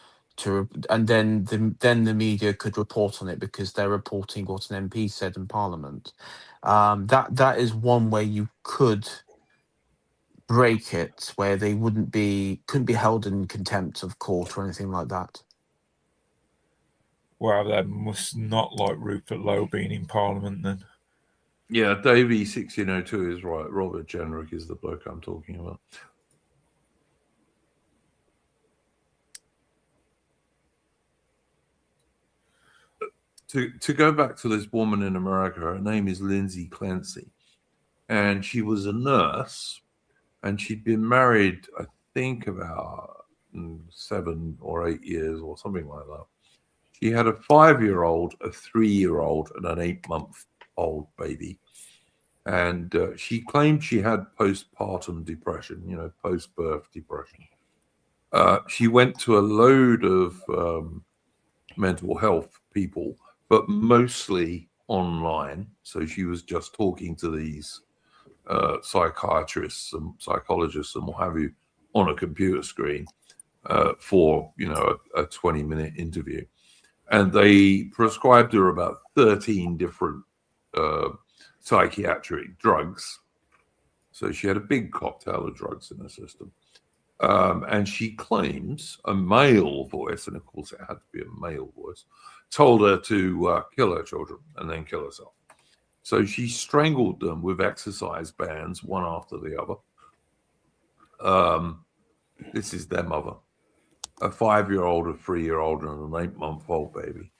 Speaker 7: and then the media could report on it because they're reporting what an MP said in Parliament. That is one way you could break it, where they couldn't be held in contempt of court or anything like that.
Speaker 4: Wow, they must not like Rupert Lowe being in Parliament then.
Speaker 1: Yeah, Davey 1602 is right. Robert Jenrick is the bloke I'm talking about. To go back to this woman in America, her name is Lindsay Clancy, and she was a nurse, and she'd been married, I think, about 7 or 8 years or something like that. She had a 5-year-old, a 3-year-old, and an 8-month-old baby. And she claimed she had postpartum depression, post-birth depression. She went to a load of mental health people, but mostly online. So she was just talking to these psychiatrists and psychologists and what have you on a computer screen for a 20-minute interview, and they prescribed her about 13 different psychiatric drugs. So she had a big cocktail of drugs in her system, and she claims a male voice, and of course it had to be a male voice, told her to kill her children and then kill herself. So she strangled them with exercise bands, one after the other. This is their mother, a 5-year-old, a 3-year-old, and an 8-month-old baby.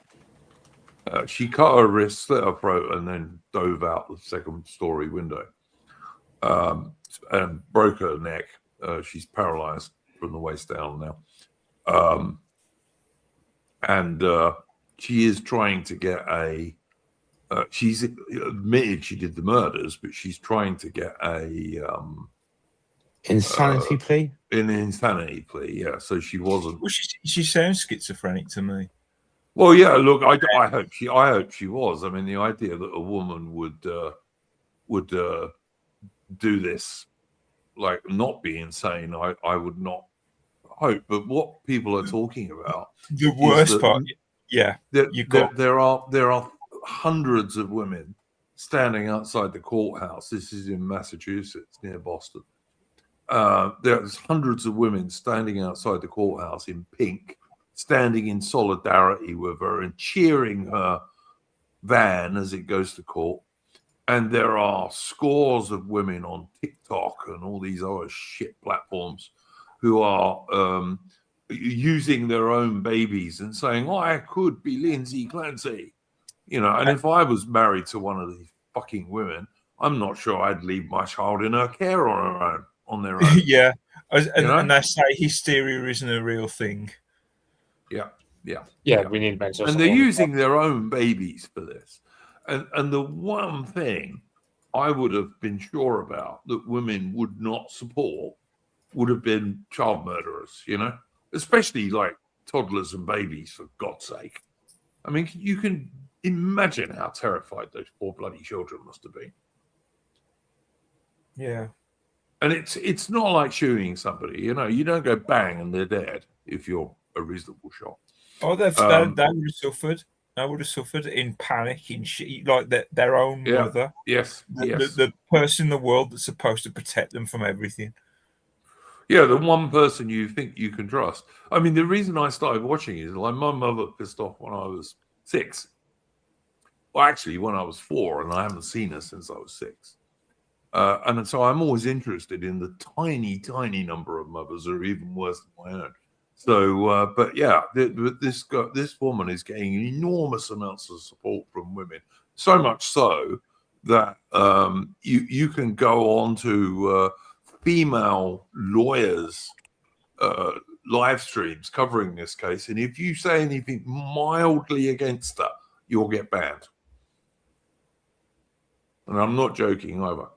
Speaker 1: She cut her wrist, slit her throat, and then dove out the second-story window and broke her neck. She's paralyzed from the waist down now. And she is trying to get she's admitted she did the murders, but she's trying to get
Speaker 7: insanity plea.
Speaker 1: An insanity plea, yeah. So she wasn't.
Speaker 4: Well, she sounds schizophrenic to me.
Speaker 1: Well, yeah. Look, I hope she was. I mean, the idea that a woman would do this, like, not be insane, I would not hope. But what people are talking about,
Speaker 4: the worst part, yeah,
Speaker 1: there are hundreds of women standing outside the courthouse. This is in Massachusetts, near Boston. There's hundreds of women standing outside the courthouse in pink, standing in solidarity with her and cheering her van as it goes to court. And there are scores of women on TikTok and all these other shit platforms who are using their own babies and saying, I could be Lindsay Clancy. And if I was married to one of these fucking women, I'm not sure I'd leave my child in her care on their own.
Speaker 4: Yeah. And they say hysteria isn't a real thing.
Speaker 1: Yeah.
Speaker 6: We need mental.
Speaker 1: And they're using their own babies for this. And the one thing I would have been sure about that women would not support would have been child murderers, especially like toddlers and babies, for God's sake. I mean, you can imagine how terrified those poor bloody children must have been.
Speaker 4: Yeah. And
Speaker 1: it's not like shooting somebody, you don't go bang and they're dead if you're a reasonable shot.
Speaker 4: Oh, they would have suffered. They would have suffered in panic, in shit, like their own mother.
Speaker 1: Yes.
Speaker 4: The person in the world that's supposed to protect them from everything.
Speaker 1: Yeah, the one person you think you can trust. I mean, the reason I started watching is like my mother pissed off when I was 6. Well, actually, when I was 4, and I haven't seen her since I was 6. And so I'm always interested in the tiny, tiny number of mothers that are even worse than my own. So, but yeah, this woman is getting enormous amounts of support from women, so much so that you can go on to female lawyers' live streams covering this case, and if you say anything mildly against her, you'll get banned. And I'm not joking either.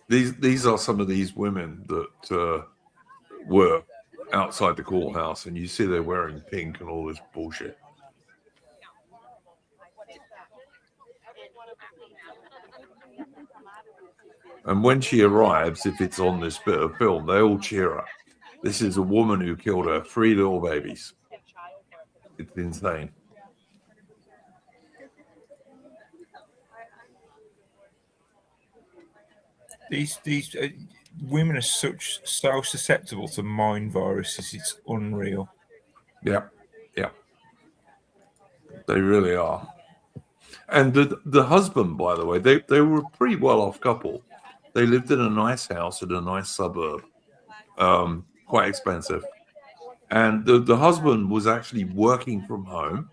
Speaker 1: These are some of these women that were outside the courthouse, and you see they're wearing pink and all this bullshit. And when she arrives, if it's on this bit of film, they all cheer her. This is a woman who killed her 3 little babies. It's insane.
Speaker 4: These women are so susceptible to mind viruses. It's unreal.
Speaker 1: Yeah, they really are. And the husband, by the way, they were a pretty well-off couple. They lived in a nice house in a nice suburb, quite expensive. And the husband was actually working from home,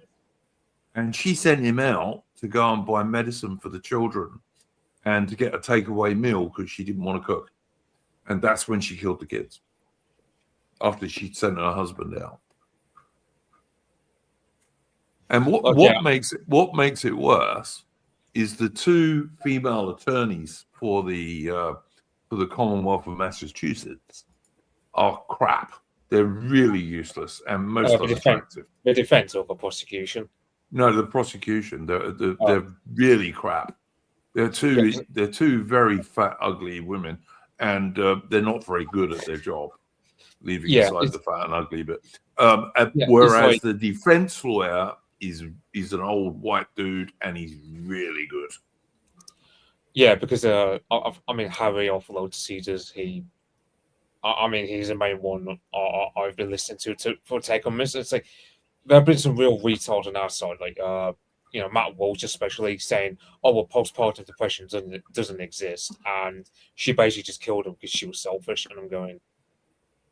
Speaker 1: and she sent him out to go and buy medicine for the children and to get a takeaway meal because she didn't want to cook. And that's when she killed the kids, after she'd sent her husband out. And what makes it worse is the two female attorneys for the Commonwealth of Massachusetts are crap. They're really useless and most unattractive.
Speaker 6: The defense or the prosecution?
Speaker 1: No, the prosecution. They're really crap. They're two very fat, ugly women, and they're not very good at their job. Leaving aside the fat and ugly bit. Whereas the defense lawyer is an old white dude, and he's really good.
Speaker 6: Yeah, because I mean, Harry off Load Caesars, he's the main one I've been listening to for take on this. It's like there have been some real retards on our side, like Matt Walsh especially saying, "Oh, well, postpartum depression doesn't exist," and she basically just killed him because she was selfish. And I'm going,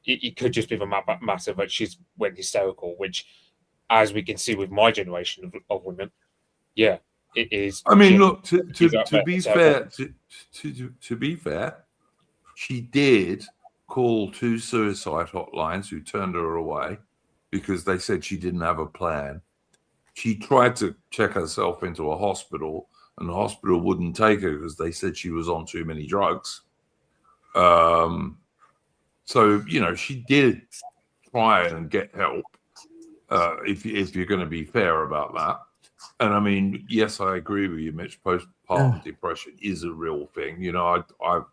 Speaker 6: it could just be the matter that she's went hysterical, which, as we can see with my generation of women, it is.
Speaker 1: I mean, look, to be fair, she did call 2 suicide hotlines who turned her away because they said she didn't have a plan. She tried to check herself into a hospital, and the hospital wouldn't take her because they said she was on too many drugs. So, she did try and get help, if you're going to be fair about that. And I mean, yes, I agree with you, Mitch. Postpartum depression is a real thing. I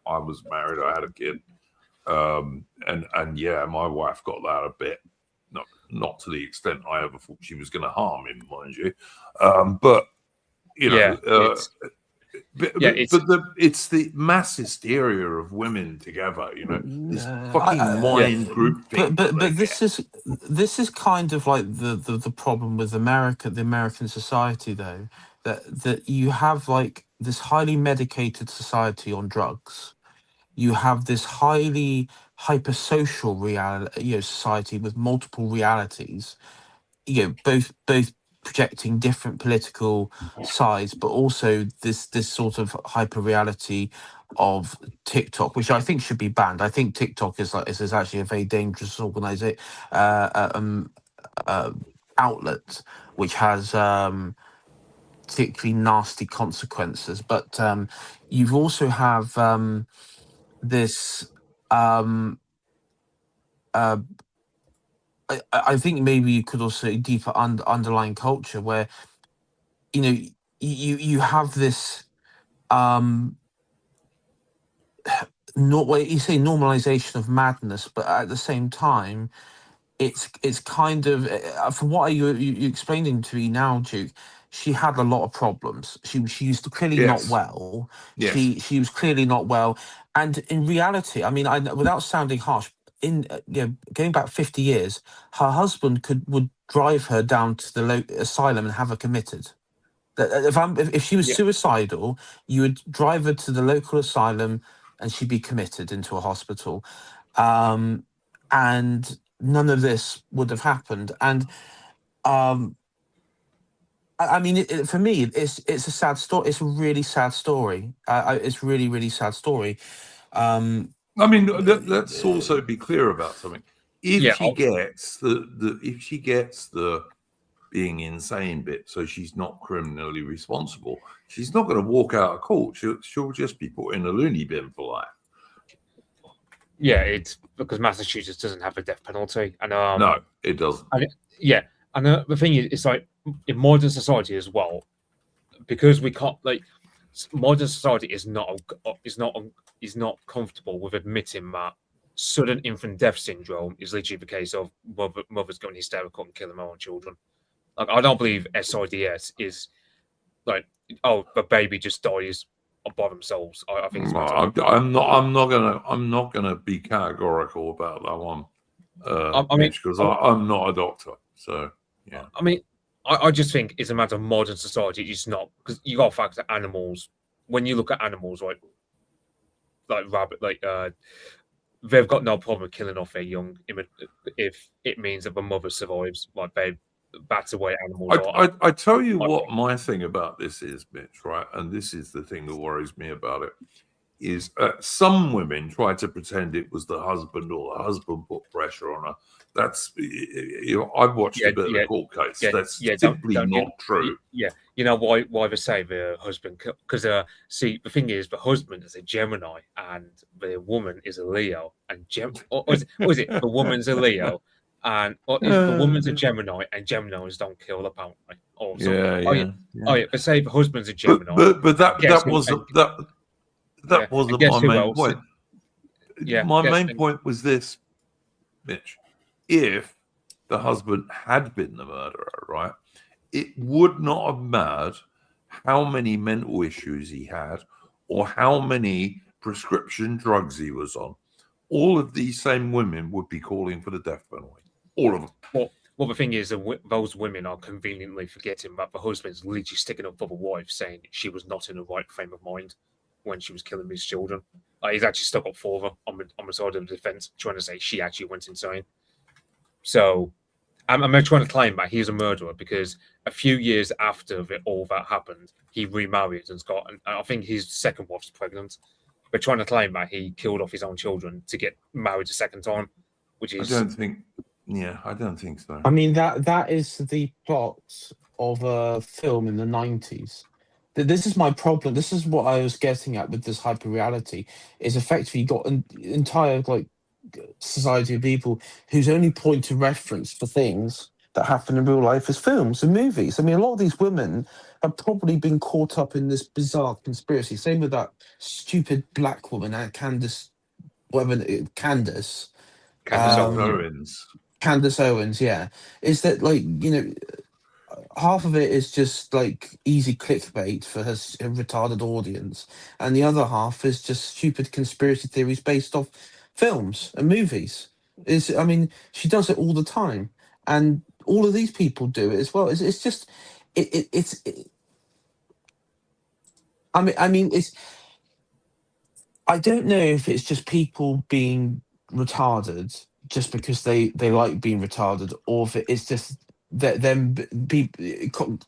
Speaker 1: was married, I had a kid, and yeah, my wife got that a bit. Not to the extent I ever thought she was going to harm him, mind you. But it's the mass hysteria of women together. This fucking mind group thing.
Speaker 7: But this is kind of like the problem with the American society, though, that you have like this highly medicated society on drugs. You have this highly hypersocial society with multiple realities, both projecting different political sides, but also this sort of hyper reality of TikTok, which I think should be banned. I think TikTok is actually a very dangerous outlet, which has particularly nasty consequences. But you've also have this I think maybe you could also a deeper underlying culture where you have this not what you say normalization of madness, but at the same time it's kind of from what you explaining to me now, Duke. She had a lot of problems. She used to clearly not well.
Speaker 1: Yes.
Speaker 7: She was clearly not well, and in reality, I mean, without sounding harsh, going back 50 years, her husband would drive her down to the asylum and have her committed. If she was suicidal, you would drive her to the local asylum and she'd be committed into a hospital, and none of this would have happened. And I mean, for me, it's a sad story. It's a really sad story. It's really, really sad story.
Speaker 1: I mean, let's also be clear about something. If she gets the being insane bit, so she's not criminally responsible, she's not going to walk out of court. She'll just be put in a loony bin for life.
Speaker 6: Yeah, it's because Massachusetts doesn't have a death penalty, and
Speaker 1: no, it doesn't.
Speaker 6: And the thing is, it's like in modern society as well, because we can't modern society is not comfortable with admitting that sudden infant death syndrome is literally the case of mothers going hysterical and killing their own children. Like, I don't believe SIDS is like, oh, the baby just dies by themselves. I think it's
Speaker 1: I'm not gonna be categorical about that one. Because I'm not a doctor, so yeah.
Speaker 6: I mean, I just think it's a matter of modern society. It's not, because you got to factor animals. When you look at animals, like rabbit, they've got no problem killing off their young if it means that the mother survives. Like, That's the way animals are.
Speaker 1: I tell you what my thing about this is, Mitch, right? And this is the thing that worries me about it, is some women try to pretend it was the husband or the husband put pressure on her. That's, I've watched a bit of a court case. That's simply not true.
Speaker 6: You know why they say the husband, because see, the thing is, the husband is a Gemini and the woman is a Leo, and or is it the woman's a Leo and the woman's a Gemini and Geminis don't kill apparently, or something. They say the husband's a Gemini,
Speaker 1: but that wasn't my main point. My main point was this, Mitch. If the husband had been the murderer, right, it would not have mattered how many mental issues he had or how many prescription drugs he was on. All of these same women would be calling for the death penalty. All of them.
Speaker 6: Well, the thing is, those women are conveniently forgetting that the husband's literally sticking up for the wife, saying she was not in the right frame of mind when she was killing his children. He's actually stuck up for her on the side of the defense, trying to say she actually went insane. So I'm trying to claim that he's a murderer because a few years after all that happened, he remarried and got, and I think his second wife's pregnant. We're trying to claim that he killed off his own children to get married a second time, which is.
Speaker 1: I don't think so.
Speaker 7: I mean, that is the plot of a film in the 90s. This is my problem. This is what I was getting at with this hyperreality. Is effectively you got an entire society of people whose only point of reference for things that happen in real life is films and movies. I mean, a lot of these women have probably been caught up in this bizarre conspiracy. Same with that stupid black woman, Candace
Speaker 1: Owens.
Speaker 7: Candace Owens, yeah. Is that half of it is just easy clickbait for her retarded audience, and the other half is just stupid conspiracy theories based off films and movies. She does it all the time, and all of these people do it as well. It's just it's. I don't know if it's just people being retarded just because they like being retarded, or if it's just that them people.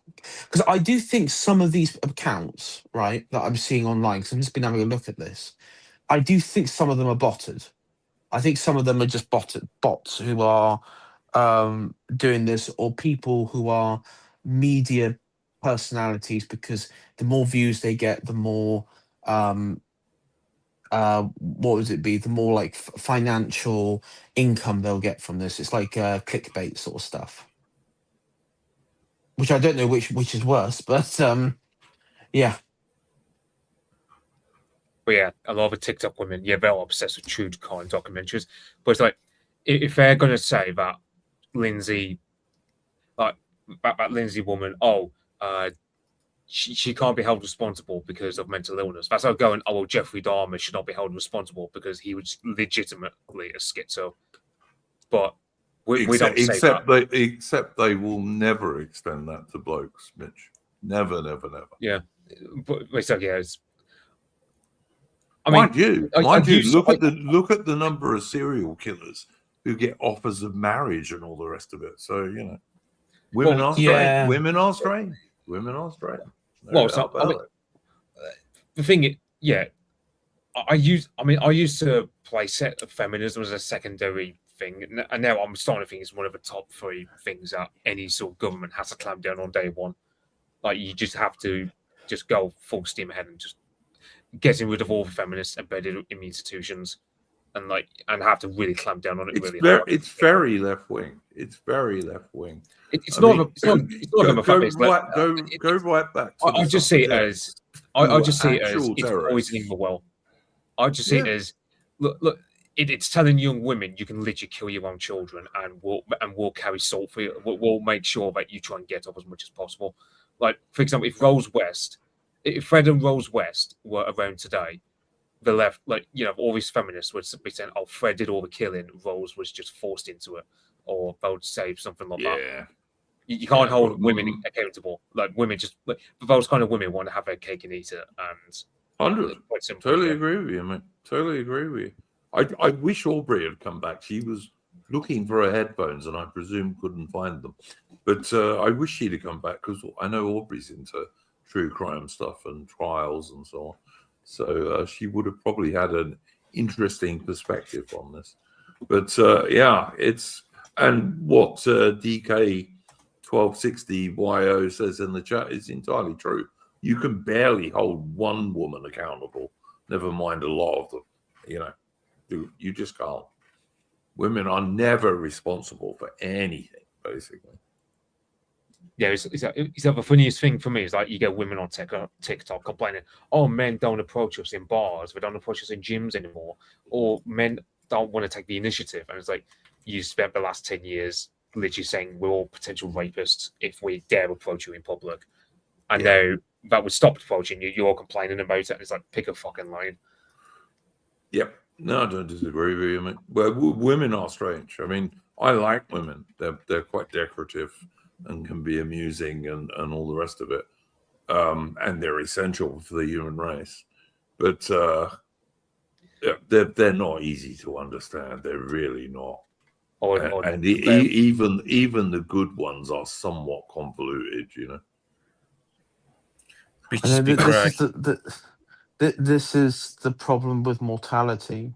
Speaker 7: Because I do think some of these accounts, right, that I'm seeing online, because I've just been having a look at this, I do think some of them are botted. I think some of them are just bots who are doing this, or people who are media personalities, because the more views they get, the more the more financial income they'll get from this. It's like clickbait sort of stuff, which I don't know which is worse, but yeah.
Speaker 6: But yeah, a lot of the TikTok women, they're obsessed with true crime documentaries. But it's like, if they're going to say that Lindsay, that Lindsay woman, she can't be held responsible because of mental illness. That's like going, Jeffrey Dahmer should not be held responsible because he was legitimately a schizo. But we don't say that.
Speaker 1: Except they will never extend that to blokes, Mitch. Never.
Speaker 6: Yeah. But it's like, it's...
Speaker 1: Mind you, look at the number of serial killers who get offers of marriage and all the rest of it. So women are strange.
Speaker 7: Yeah.
Speaker 1: Women are strange.
Speaker 6: The thing, I used to play feminism as a secondary thing, and now I'm starting to think it's one of the top 3 things that any sort of government has to clamp down on day one. Like, you just have to just go full steam ahead and just getting rid of all the feminists embedded in the institutions, and have to really clamp down on it.
Speaker 1: It's very left wing. It's very left wing.
Speaker 6: It's not a
Speaker 1: go right back.
Speaker 6: I just see it as it's poisoning the well. I just see it as look. It's telling young women you can literally kill your own children, and we'll carry salt for you. We'll make sure that you try and get off as much as possible. Like, for example, if Fred and Rose West were around today, the left, all these feminists would be saying, Fred did all the killing, Rose was just forced into it, or they would say something like that. You can't hold women accountable. Women those kind of women want to have their cake and eat it. And
Speaker 1: 100. Totally agree with you, mate. Totally agree with you. I wish Aubrey had come back. She was looking for her headphones, and I presume couldn't find them. But I wish she'd have come back, because I know Aubrey's into true crime stuff and trials and so on. So she would have probably had an interesting perspective on this. But yeah, it's, and what DK 1260YO says in the chat is entirely true. You can barely hold one woman accountable, never mind a lot of them. You know, you just can't. Women are never responsible for anything, basically.
Speaker 6: Yeah, it's the funniest thing for me is like you get women on TikTok complaining, "Oh, men don't approach us in bars, they don't approach us in gyms anymore, or men don't want to take the initiative." And it's like you spent the last 10 years literally saying we're all potential rapists if we dare approach you in public, and now that would stop approaching you, you're complaining about it. And it's like, pick a fucking line.
Speaker 1: Yep. No, I don't disagree with you, mate. Well, women are strange. I mean, I like women. They're quite decorative and can be amusing and all the rest of it. And they're essential for the human race. But they're not easy to understand. They're really not. Even the good ones are somewhat convoluted, you know.
Speaker 7: This is the problem with mortality.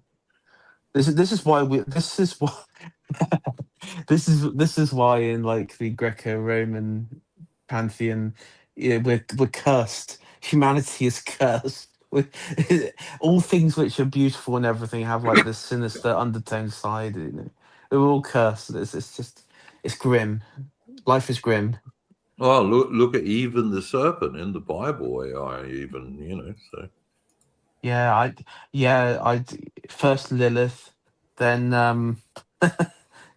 Speaker 7: This is why in like the Greco-Roman pantheon, we're cursed. Humanity is cursed. All things which are beautiful and everything have like this sinister undertone side. You know? We're all cursed. It's grim. Life is grim.
Speaker 1: Well, look at even the serpent in the Bible. AI, even, you know. So
Speaker 7: I first Lilith, then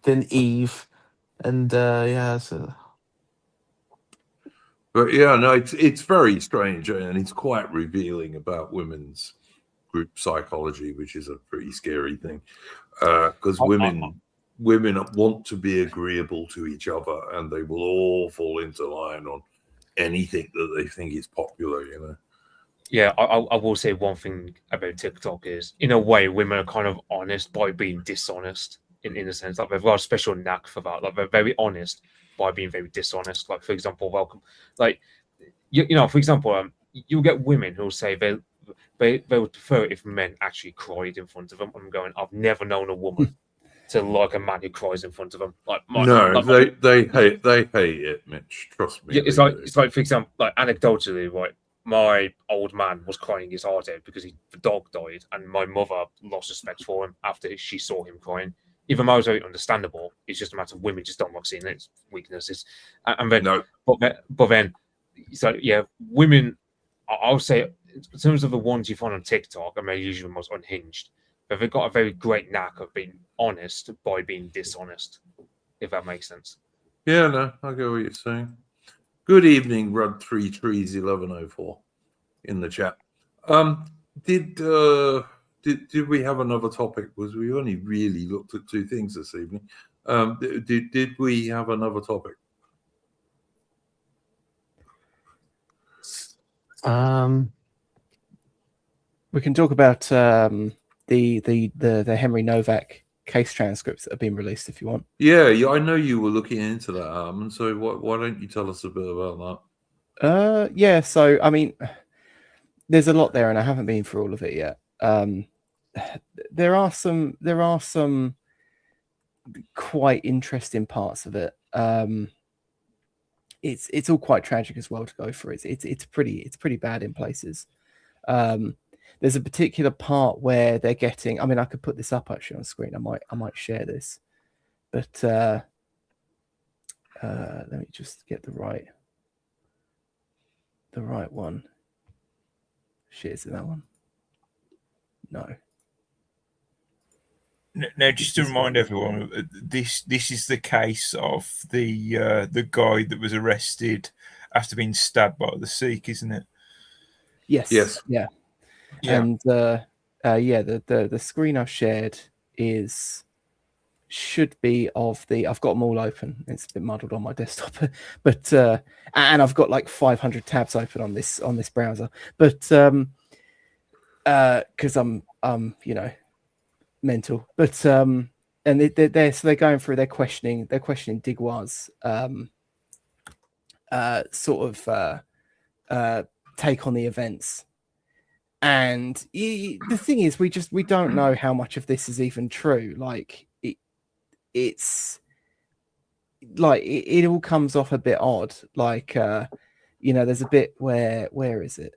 Speaker 7: then Eve, and so.
Speaker 1: But yeah, no, it's very strange, and it's quite revealing about women's group psychology, which is a pretty scary thing, because women want to be agreeable to each other, and they will all fall into line on anything that they think is popular, you know.
Speaker 6: Yeah, I will say one thing about TikTok is, in a way, women are kind of honest by being dishonest, in a sense. Like, they've got a special knack for that. Like, they're very honest by being very dishonest. Like, for example, like, you know, for example, you'll get women who'll say they would prefer if men actually cried in front of them. I'm going, I've never known a woman to like a man who cries in front of them.
Speaker 1: They hate it, Mitch. Trust me.
Speaker 6: Yeah, it's like, for example, like, anecdotally, right? My old man was crying his heart out because the dog died, and my mother lost respect for him after she saw him crying. Even though it's very understandable, it's just a matter of women just don't like seeing its weaknesses. And then, but then, so yeah, women, I would say, in terms of the ones you find on TikTok, and they're usually the most unhinged, but they've got a very great knack of being honest by being dishonest, if that makes sense.
Speaker 1: Yeah, no, I get what you're saying. Good evening, Rud331104 in the chat. Did we have another topic? Because we only really looked at two things this evening. Did we have another topic?
Speaker 5: We can talk about the Henry Novak case transcripts that have been released, if you want.
Speaker 1: Yeah, I know you were looking into that, and so why don't you tell us a bit about
Speaker 5: that? Yeah, so I mean, there's a lot there, and I haven't been through all of it yet. There are some quite interesting parts of it. It's all quite tragic as well to go through. It's pretty bad in places. There's a particular part where they're getting. I mean, I could put this up actually on screen. I might share this, but let me just get the right one. Shit, is it that one? No.
Speaker 4: Now, just to remind everyone, this is the case of the guy that was arrested after being stabbed by the Sikh, isn't it?
Speaker 5: Yes. Yeah. And the screen I've shared should be of the. I've got them all open. It's a bit muddled on my desktop, but and I've got like 500 tabs open on this browser, but because I'm mental, but and they're going through, they're questioning Digwar's sort of take on the events. And the thing is, we don't know how much of this is even true. Like it's like it all comes off a bit odd. Like there's a bit where is it?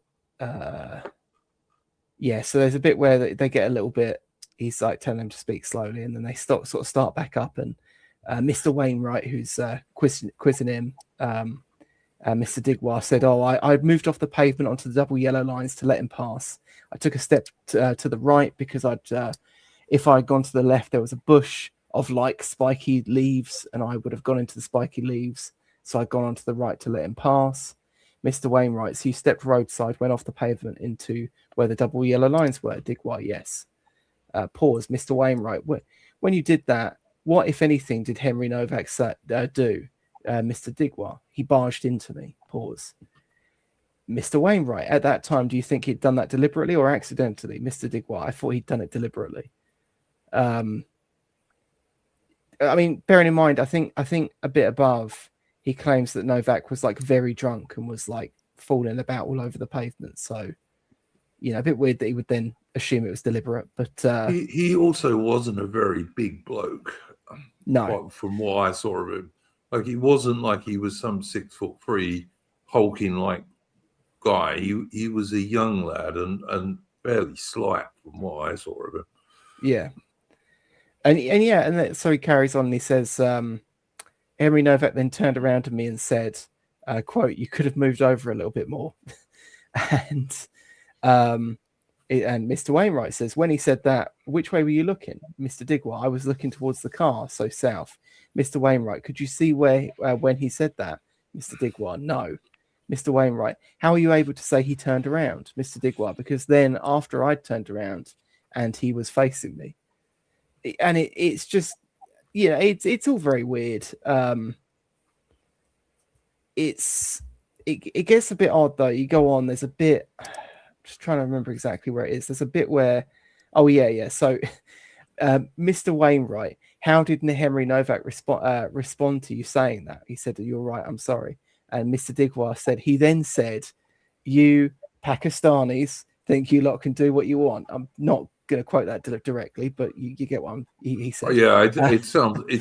Speaker 5: Yeah, so there's a bit where they get a little bit. He's like telling them to speak slowly, and then they start back up. And Mr. Wainwright, who's quizzing him, Mr. Digwar said, "Oh, I moved off the pavement onto the double yellow lines to let him pass. I took a step to the right because if I'd gone to the left, there was a bush of like spiky leaves, and I would have gone into the spiky leaves. So I'd gone onto the right to let him pass." Mr. Wainwright, so you stepped roadside, went off the pavement into where the double yellow lines were. Digwar, yes. Pause. Mr. Wainwright, when you did that, what, if anything, did Henry Novak do? Mr. Digwar, he barged into me. Pause. Mr. Wainwright, at that time, do you think he'd done that deliberately or accidentally? Mr. Digwar, I thought he'd done it deliberately. I mean, bearing in mind, I think a bit above, he claims that Novak was like very drunk and was like falling about all over the pavement. So, a bit weird that he would then assume it was deliberate. But
Speaker 1: he also wasn't a very big bloke.
Speaker 5: No,
Speaker 1: from what I saw of him, like he wasn't like he was some 6'3" hulking like guy. He was a young lad and fairly slight from what I saw of him.
Speaker 5: Yeah, so he carries on and he says, Henry Novak then turned around to me and said, quote, "You could have moved over a little bit more." And Mr. Wainwright says, when he said that, "Which way were you looking?" Mr. Digwar, "I was looking towards the car, so south." Mr. Wainwright, "Could you see where when he said that?" Mr. Digwar, "No." Mr. Wainwright, "How are you able to say he turned around?" Mr. Digwar, "Because then after I'd turned around and he was facing me." And it's just, it's all very weird. It gets a bit odd though. You go on, there's a bit, I'm just trying to remember exactly where it is. There's a bit where, so Mr. Wainwright, "How did Henry Novak respond to you saying that?" He said, "You're right, I'm sorry." And Mr. Digwar said, he then said, "You Pakistanis think you lot can do what you want." I'm not going to quote that directly, but you get what he said.
Speaker 1: Oh, yeah, it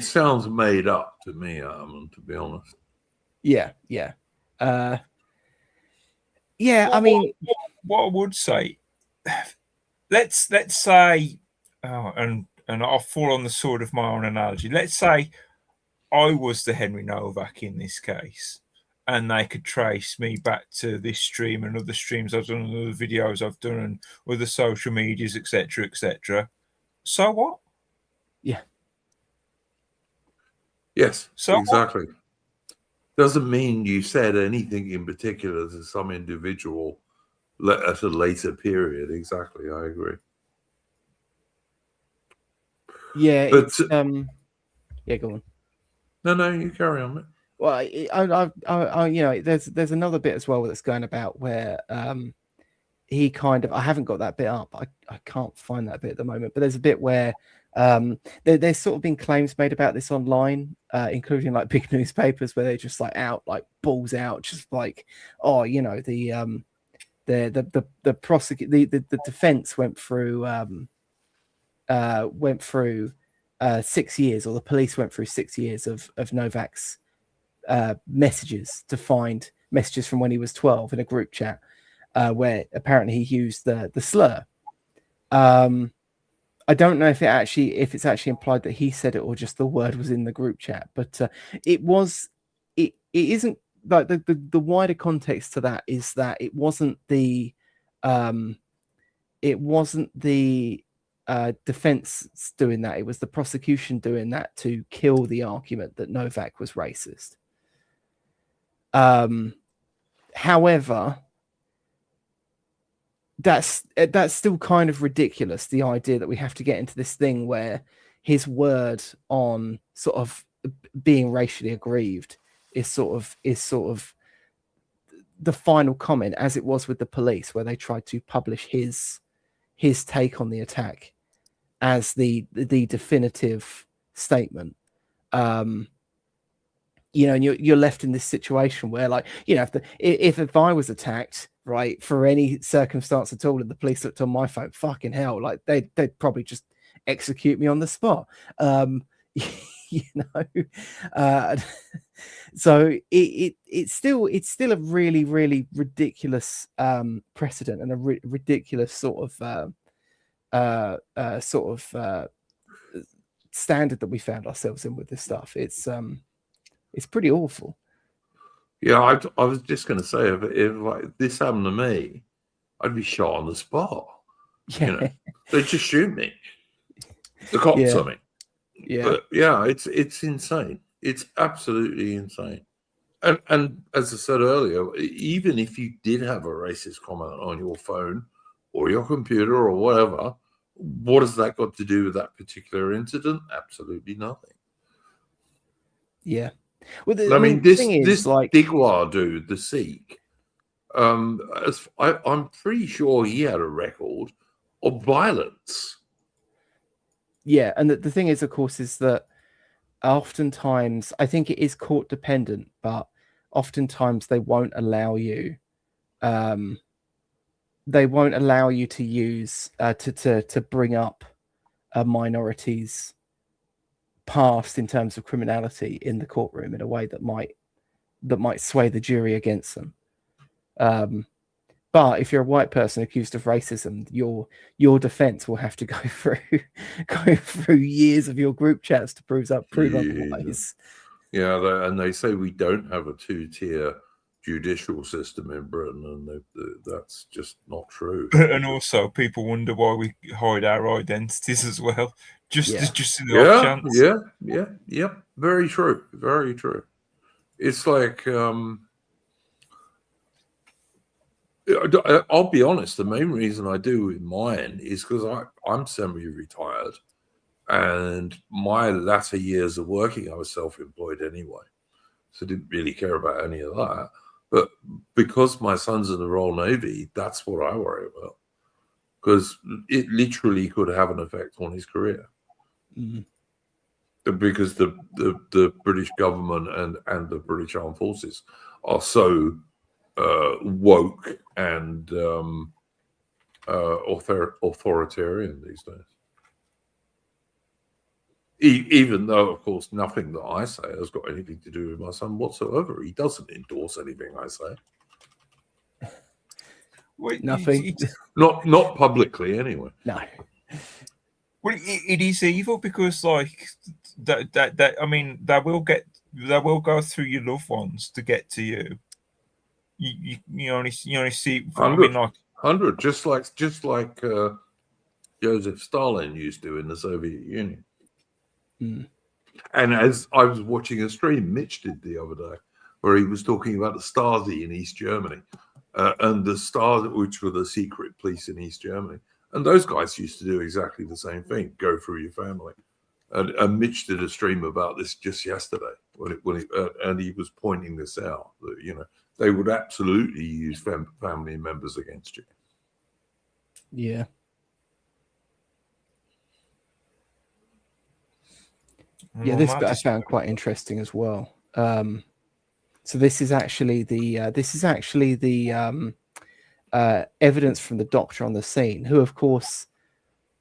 Speaker 1: sounds made up to me, to be honest.
Speaker 5: Yeah. I mean,
Speaker 4: what I would say, let's say, and I'll fall on the sword of my own analogy. Let's say I was the Henry Novak in this case, and they could trace me back to this stream and other streams I've done, and other videos I've done, and other social medias, etc., etc. So what?
Speaker 5: Yeah.
Speaker 1: Yes.
Speaker 4: So
Speaker 1: exactly. What? Doesn't mean you said anything in particular to some individual at a later period. Exactly, I agree.
Speaker 5: Yeah,
Speaker 1: but,
Speaker 5: it's go on.
Speaker 1: No, you carry on, mate.
Speaker 5: Well, there's another bit as well that's going about where he kind of, I haven't got that bit up. I can't find that bit at the moment, but there's a bit where there's sort of been claims made about this online, including like big newspapers where they're just like out, like balls out, just like, the defense went through 6 years, or the police went through 6 years of Novak's messages to find messages from when he was 12 in a group chat where apparently he used the slur. I don't know if it's actually implied that he said it or just the word was in the group chat, but it isn't like the wider context to that is that it wasn't the defense doing that. It was the prosecution doing that to kill the argument that Novak was racist. However, that's still kind of ridiculous, the idea that we have to get into this thing where his word on sort of being racially aggrieved is sort of the final comment, as it was with the police, where they tried to publish his take on the attack as the definitive statement. You know, and you're left in this situation where, like, you know, if I was attacked, right, for any circumstance at all, and the police looked on my phone, fucking hell, like they'd probably just execute me on the spot. You know, so it's still a really ridiculous precedent, and a ridiculous sort of standard that we found ourselves in with this stuff. It's pretty awful.
Speaker 1: Yeah, I was just going to say, if like this happened to me, I'd be shot on the spot.
Speaker 5: Yeah,
Speaker 1: You know, they'd just shoot me. The cops
Speaker 5: Yeah.
Speaker 1: on me.
Speaker 5: yeah,
Speaker 1: But yeah, it's insane. It's absolutely insane. And as I said earlier, even if you did have a racist comment on your phone or your computer or whatever, what has that got to do with that particular incident? Absolutely nothing.
Speaker 5: yeah. Well,
Speaker 1: I mean, this
Speaker 5: thing is, like,
Speaker 1: Digwa dude, the Sikh, I'm pretty sure he had a record of violence.
Speaker 5: yeah, and the thing is, of course, is that oftentimes, I think it is court dependent, but oftentimes they won't allow you to use to bring up a minority's past in terms of criminality in the courtroom in a way that might sway the jury against them. But if you're a white person accused of racism, your defense will have to go through years of your group chats to prove otherwise.
Speaker 1: Yeah, and they say we don't have a two-tier judicial system in Britain, and that's just not true.
Speaker 4: And also, people wonder why we hide our identities as well, just in the off chance.
Speaker 1: Yeah. Very true. Very true. It's like I'll be honest. The main reason I do in mine is because I'm semi-retired, and my latter years of working, I was self-employed anyway, so didn't really care about any of that. But because my son's in the Royal Navy, that's what I worry about, because it literally could have an effect on his career.
Speaker 5: Mm-hmm.
Speaker 1: Because the British government and the British Armed Forces are so woke and authoritarian these days. Even though, of course, nothing that I say has got anything to do with my son whatsoever. He doesn't endorse anything I say.
Speaker 4: Well,
Speaker 5: Nothing.
Speaker 1: Not publicly, anyway.
Speaker 5: No.
Speaker 4: Well, it is evil because, like, that I mean, they will go through your loved ones to get to you. You only see.
Speaker 1: 100,
Speaker 4: I mean, like
Speaker 1: 100, just like Joseph Stalin used to in the Soviet Union.
Speaker 5: Mm.
Speaker 1: And as I was watching a stream Mitch did the other day, where he was talking about the Stasi in East Germany, and the Stasi, which were the secret police in East Germany, and those guys used to do exactly the same thing: go through your family. And Mitch did a stream about this just yesterday, and he was pointing this out, that they would absolutely use family members against you.
Speaker 5: Yeah. Yeah, this bit I found quite interesting as well. So this is actually the evidence from the doctor on the scene, who, of course,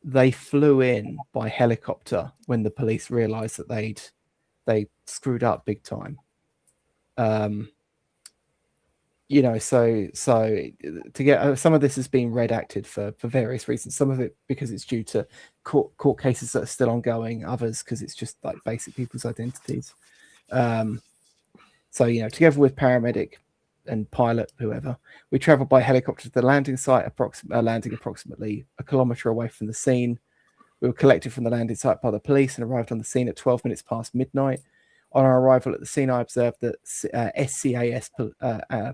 Speaker 5: they flew in by helicopter when the police realized that they screwed up big time. So to get some of this is being redacted for various reasons. Some of it because it's due to court cases that are still ongoing. Others because it's just like basic people's identities. Together with paramedic and pilot, whoever, we traveled by helicopter to the landing site, landing approximately a kilometer away from the scene. We were collected from the landing site by the police and arrived on the scene at 12 minutes past midnight. On our arrival at the scene, I observed that SCAS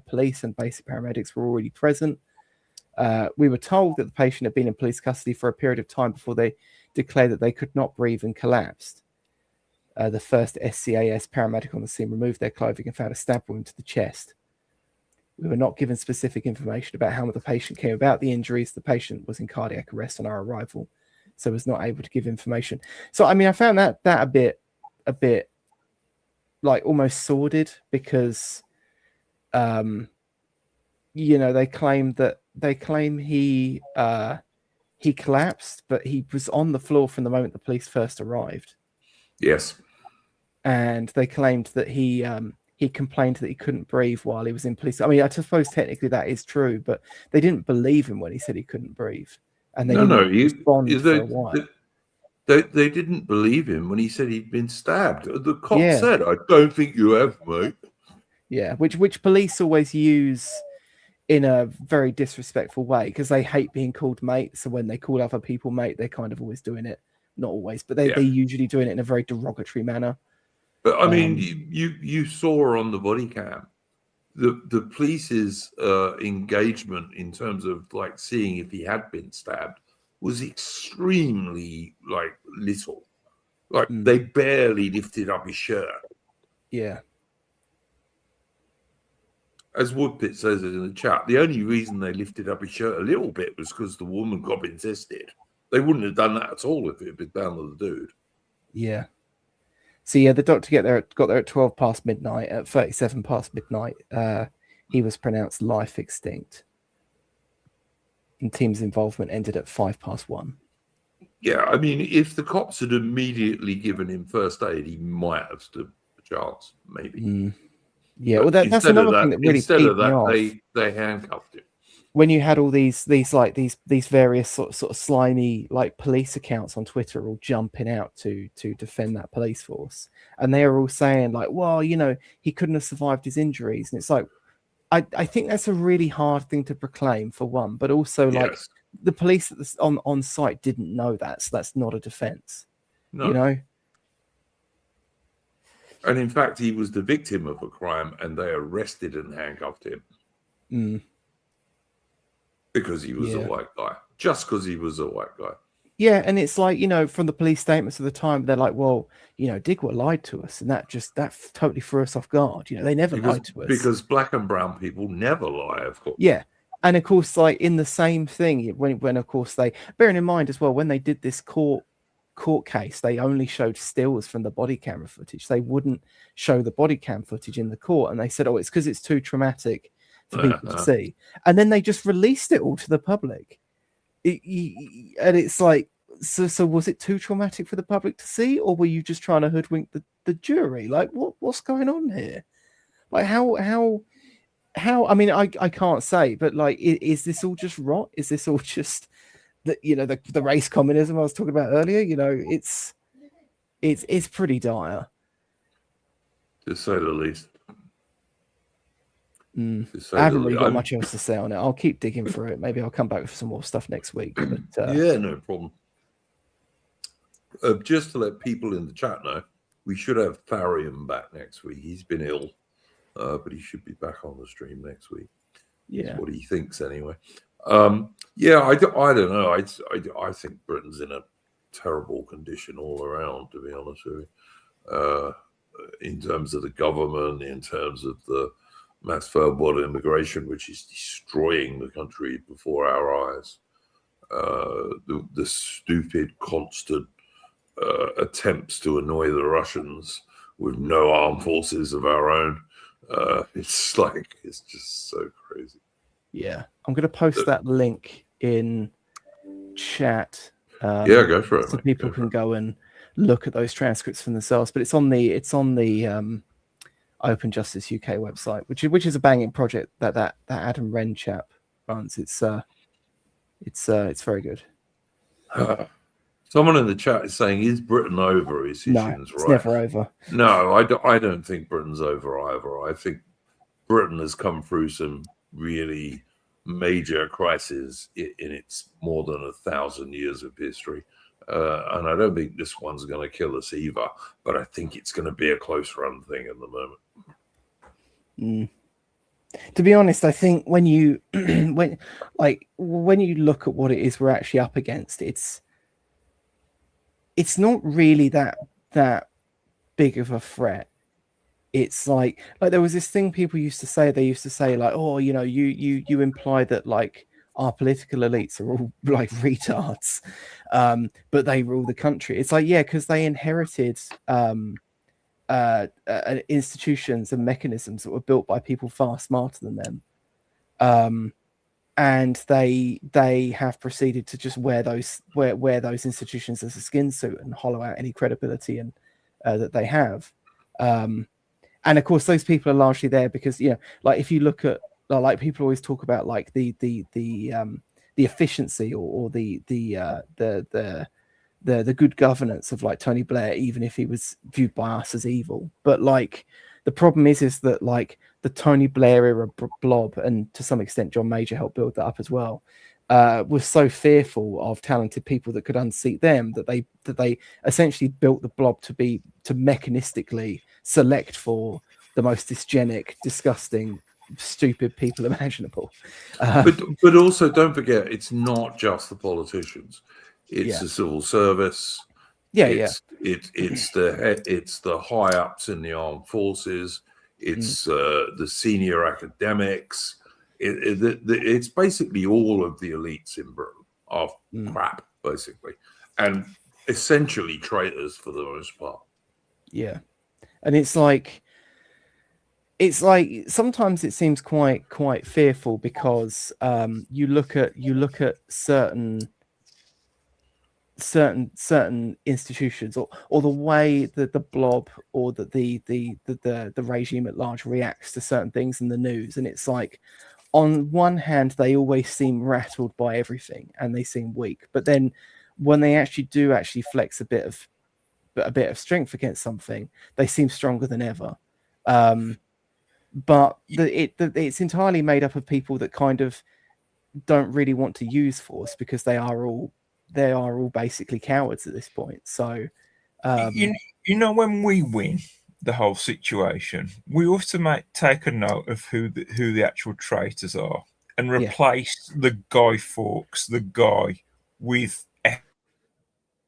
Speaker 5: police and basic paramedics were already present. We were told that the patient had been in police custody for a period of time before they declared that they could not breathe and collapsed. The first SCAS paramedic on the scene removed their clothing and found a stab wound to the chest. We were not given specific information about how the patient came about the injuries. The patient was in cardiac arrest on our arrival. so was not able to give information. So I mean, I found that a bit like almost sordid, because you know, they claim he collapsed, but he was on the floor from the moment the police first arrived.
Speaker 1: Yes.
Speaker 5: And they claimed that he complained that he couldn't breathe while he was in police. I mean, I suppose technically that is true, but they didn't believe him when he said he couldn't breathe, and they didn't respond for a while.
Speaker 1: They didn't believe him when he said he'd been stabbed. The cop
Speaker 5: Yeah.
Speaker 1: said, "I don't think you have, mate."
Speaker 5: Yeah, which police always use in a very disrespectful way, because they hate being called mate. So when they call other people mate, they're kind of always doing it, not always, but they're usually doing it in a very derogatory manner.
Speaker 1: But I mean, you saw on the body cam the police's engagement in terms of like seeing if he had been stabbed was extremely like little. Like they barely lifted up his shirt.
Speaker 5: Yeah.
Speaker 1: As Woodpit says it in the chat, the only reason they lifted up his shirt a little bit was because the woman got insisted. They wouldn't have done that at all if it had been down to the dude.
Speaker 5: Yeah. So yeah, the doctor got there at 12 past midnight. At 37 past midnight, he was pronounced life extinct. And team's involvement ended at 5 past 1.
Speaker 1: Yeah, I mean, if the cops had immediately given him first aid, he might have stood a chance, maybe.
Speaker 5: Yeah, well, that's another thing that really
Speaker 1: instead
Speaker 5: peed
Speaker 1: of that,
Speaker 5: me off.
Speaker 1: they handcuffed him.
Speaker 5: When you had all these various sort of slimy like police accounts on Twitter all jumping out to defend that police force, and they are all saying like, well, you know, he couldn't have survived his injuries, and it's like, I think that's a really hard thing to proclaim, for one, but also like the police on site didn't know that, so that's not a defense. No. You know.
Speaker 1: And in fact, he was the victim of a crime, and they arrested and handcuffed him. Because he was a white guy. Just because he was a white guy.
Speaker 5: Yeah, and it's like, you know, from the police statements of the time, they're like, well, you know, Digweed lied to us, and that totally threw us off guard. You know, they never lied to us.
Speaker 1: Because black and brown people never lie, of course.
Speaker 5: Yeah. And of course, like in the same thing, when of course they, bearing in mind as well, when they did this court case, they only showed stills from the body camera footage. They wouldn't show the body cam footage in the court, and they said, oh, it's because it's too traumatic for people to see. And then they just released it all to the public. And it's like, so was it too traumatic for the public to see, or were you just trying to hoodwink the jury? Like, what's going on here? Like, how I mean, I can't say, but like, is this all just rot? Is this all just the race communism I was talking about earlier? You know, it's pretty dire,
Speaker 1: to say the least.
Speaker 5: I haven't really got much else to say on it. I'll keep digging through it. Maybe I'll come back with some more stuff next week. But
Speaker 1: yeah, no problem. Just to let people in the chat know, we should have Tharium back next week. He's been ill, but he should be back on the stream next week.
Speaker 5: Yeah,
Speaker 1: that's what he thinks anyway. Yeah, I don't know. I think Britain's in a terrible condition all around, to be honest with you. In terms of the government, in terms of the mass fair-border immigration, which is destroying the country before our eyes. The stupid, constant attempts to annoy the Russians with no armed forces of our own. It's just so crazy.
Speaker 5: Yeah, I'm going to post that link in chat.
Speaker 1: Yeah, go for it.
Speaker 5: So people can go and look at those transcripts for themselves. But it's on the Open Justice UK website, which is a banging project that Adam Wren chap runs. It's very good.
Speaker 1: Someone in the chat is saying, "Is Britain over?" Is Hitchens
Speaker 5: it's never over.
Speaker 1: No, I don't think Britain's over either. I think Britain has come through some really major crises in its more than 1,000 years of history. And I don't think this one's going to kill us either, but I think it's going to be a close run thing at the moment.
Speaker 5: To be honest, I think when you when you look at what it is we're actually up against, it's not really that big of a threat. It's like there was this thing people used to say. They used to say like, oh, you know, you imply that like our political elites are all like retards. but they rule the country. It's like, yeah, because they inherited institutions and mechanisms that were built by people far smarter than them, and they have proceeded to just wear those institutions as a skin suit and hollow out any credibility and that they have. And of course, those people are largely there because, you know, like if you look at, like, people always talk about like the efficiency or the good governance of like Tony Blair, even if he was viewed by us as evil. But like the problem is that like the Tony Blair era blob, and to some extent John Major helped build that up as well, was so fearful of talented people that could unseat them that they essentially built the blob to mechanistically select for the most dysgenic, disgusting, stupid people imaginable.
Speaker 1: But also don't forget, it's not just the politicians. It's the civil service. It's the high ups in the armed forces. It's the senior academics. It's basically all of the elites in Britain are crap, basically, and essentially traitors for the most part.
Speaker 5: Yeah, and it's like sometimes it seems quite fearful because you look at certain institutions or the way that the blob or that the regime at large reacts to certain things in the news, and it's like, on one hand they always seem rattled by everything and they seem weak, but then when they actually flex a bit of strength against something, they seem stronger than ever. But it's entirely made up of people that kind of don't really want to use force because they are all basically cowards at this point. So
Speaker 4: you know, when we win the whole situation, we ought to take a note of who the actual traitors are and replace the Guy Fawkes, the guy, with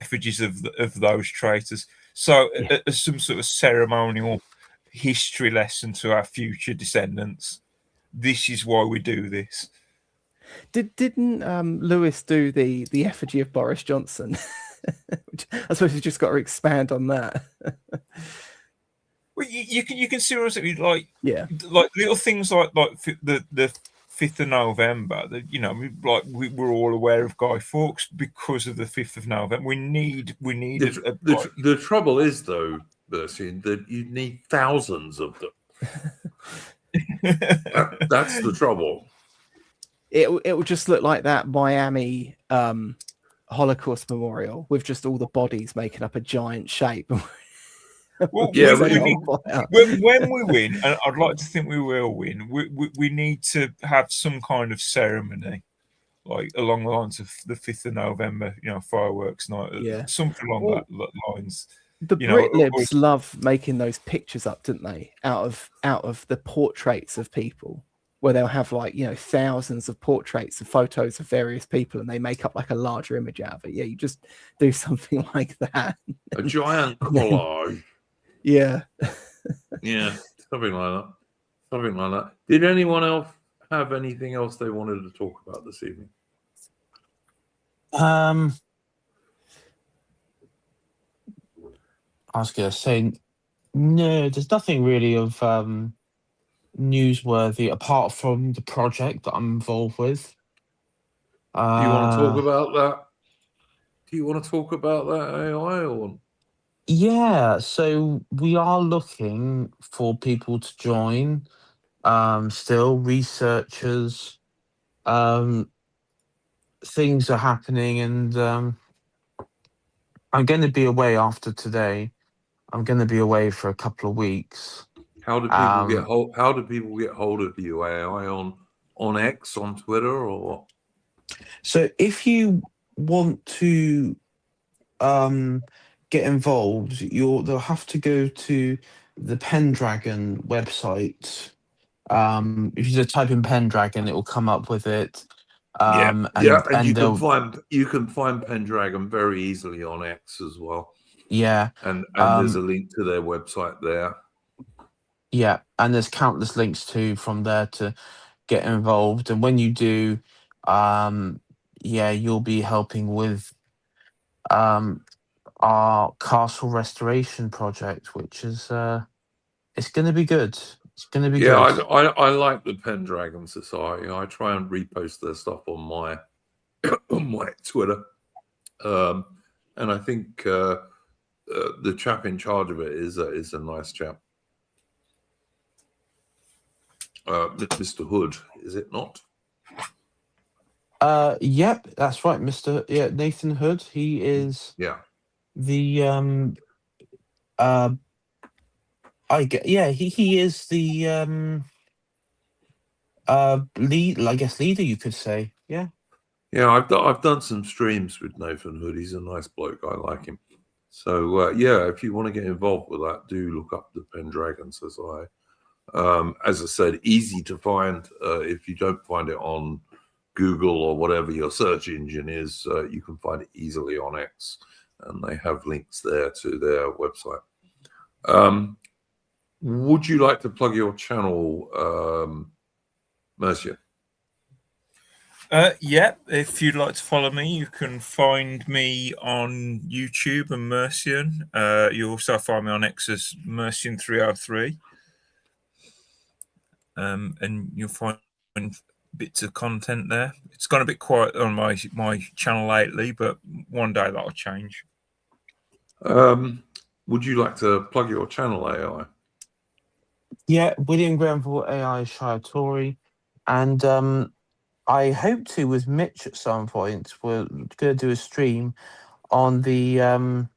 Speaker 4: effigies of those traitors. So as some sort of ceremonial history lesson to our future descendants, this is why we do this.
Speaker 5: Didn't Lewis do the effigy of Boris Johnson? I suppose he's just got to expand on that.
Speaker 4: Well, you can seriously like little things like the 5th of November. That, you know, like we're all aware of Guy Fawkes because of the 5th of November. We need
Speaker 1: the trouble is, though, Bersin, that you need thousands of them. That's the trouble.
Speaker 5: It will just look like that Miami Holocaust memorial with just all the bodies making up a giant shape.
Speaker 4: Well, when we win, and I'd like to think we will win, we need to have some kind of ceremony, like along the lines of the 5th of November, you know, fireworks night, something along that lines.
Speaker 5: The Brit-libs love making those pictures up, didn't they? Out of the portraits of people, where they'll have, like, you know, thousands of portraits of photos of various people, and they make up like a larger image out of it. Yeah, you just do something like that.
Speaker 1: A giant collage.
Speaker 5: Yeah.
Speaker 1: Yeah, something like that. Did anyone else have anything else they wanted to talk about this evening?
Speaker 7: I was going to say, no, there's nothing really of newsworthy apart from the project that I'm involved with.
Speaker 1: Do you want to talk about that? Do you want to talk about that AI or?
Speaker 7: Yeah, so we are looking for people to join. Still, researchers. Things are happening, and I'm going to be away after today. I'm going to be away for a couple of weeks.
Speaker 1: How do people get hold? How do people get hold of you? AI on X, on Twitter, or what?
Speaker 7: So if you want to get involved, they'll have to go to the Pendragon website. If you just type in Pendragon, it will come up with it.
Speaker 1: And you can find Pendragon very easily on X as well.
Speaker 7: Yeah,
Speaker 1: and there's a link to their website there.
Speaker 7: Yeah, and there's countless links from there to get involved. And when you do, you'll be helping with our castle restoration project, which is it's going to be good. It's going to be
Speaker 1: Yeah,
Speaker 7: good.
Speaker 1: I like the Pendragon Society. I try and repost their stuff on my on my Twitter, and I think the chap in charge of it is a nice chap, Mr. Hood, is it not?
Speaker 7: Yep, that's right, Mr. Yeah, Nathan Hood. He is
Speaker 1: Yeah.
Speaker 7: the I get yeah, he is the lead, I guess, leader, you could say. Yeah.
Speaker 1: Yeah, I've done some streams with Nathan Hood. He's a nice bloke. I like him. So yeah, if you want to get involved with that, do look up the Pendragon Society. As I said, easy to find. If you don't find it on Google or whatever your search engine is, you can find it easily on X, and they have links there to their website. Would you like to plug your channel, Mercia?
Speaker 4: Yeah, if you'd like to follow me, you can find me on YouTube and Mercian. You also find me on X as Mercian303. And you'll find bits of content there. It's gone a bit quiet on my channel lately, but one day that'll change.
Speaker 1: Would you like to plug your channel, AI?
Speaker 7: Yeah, William Grenville AI Shire Tory. And I hope to with Mitch at some point. We're gonna do a stream on the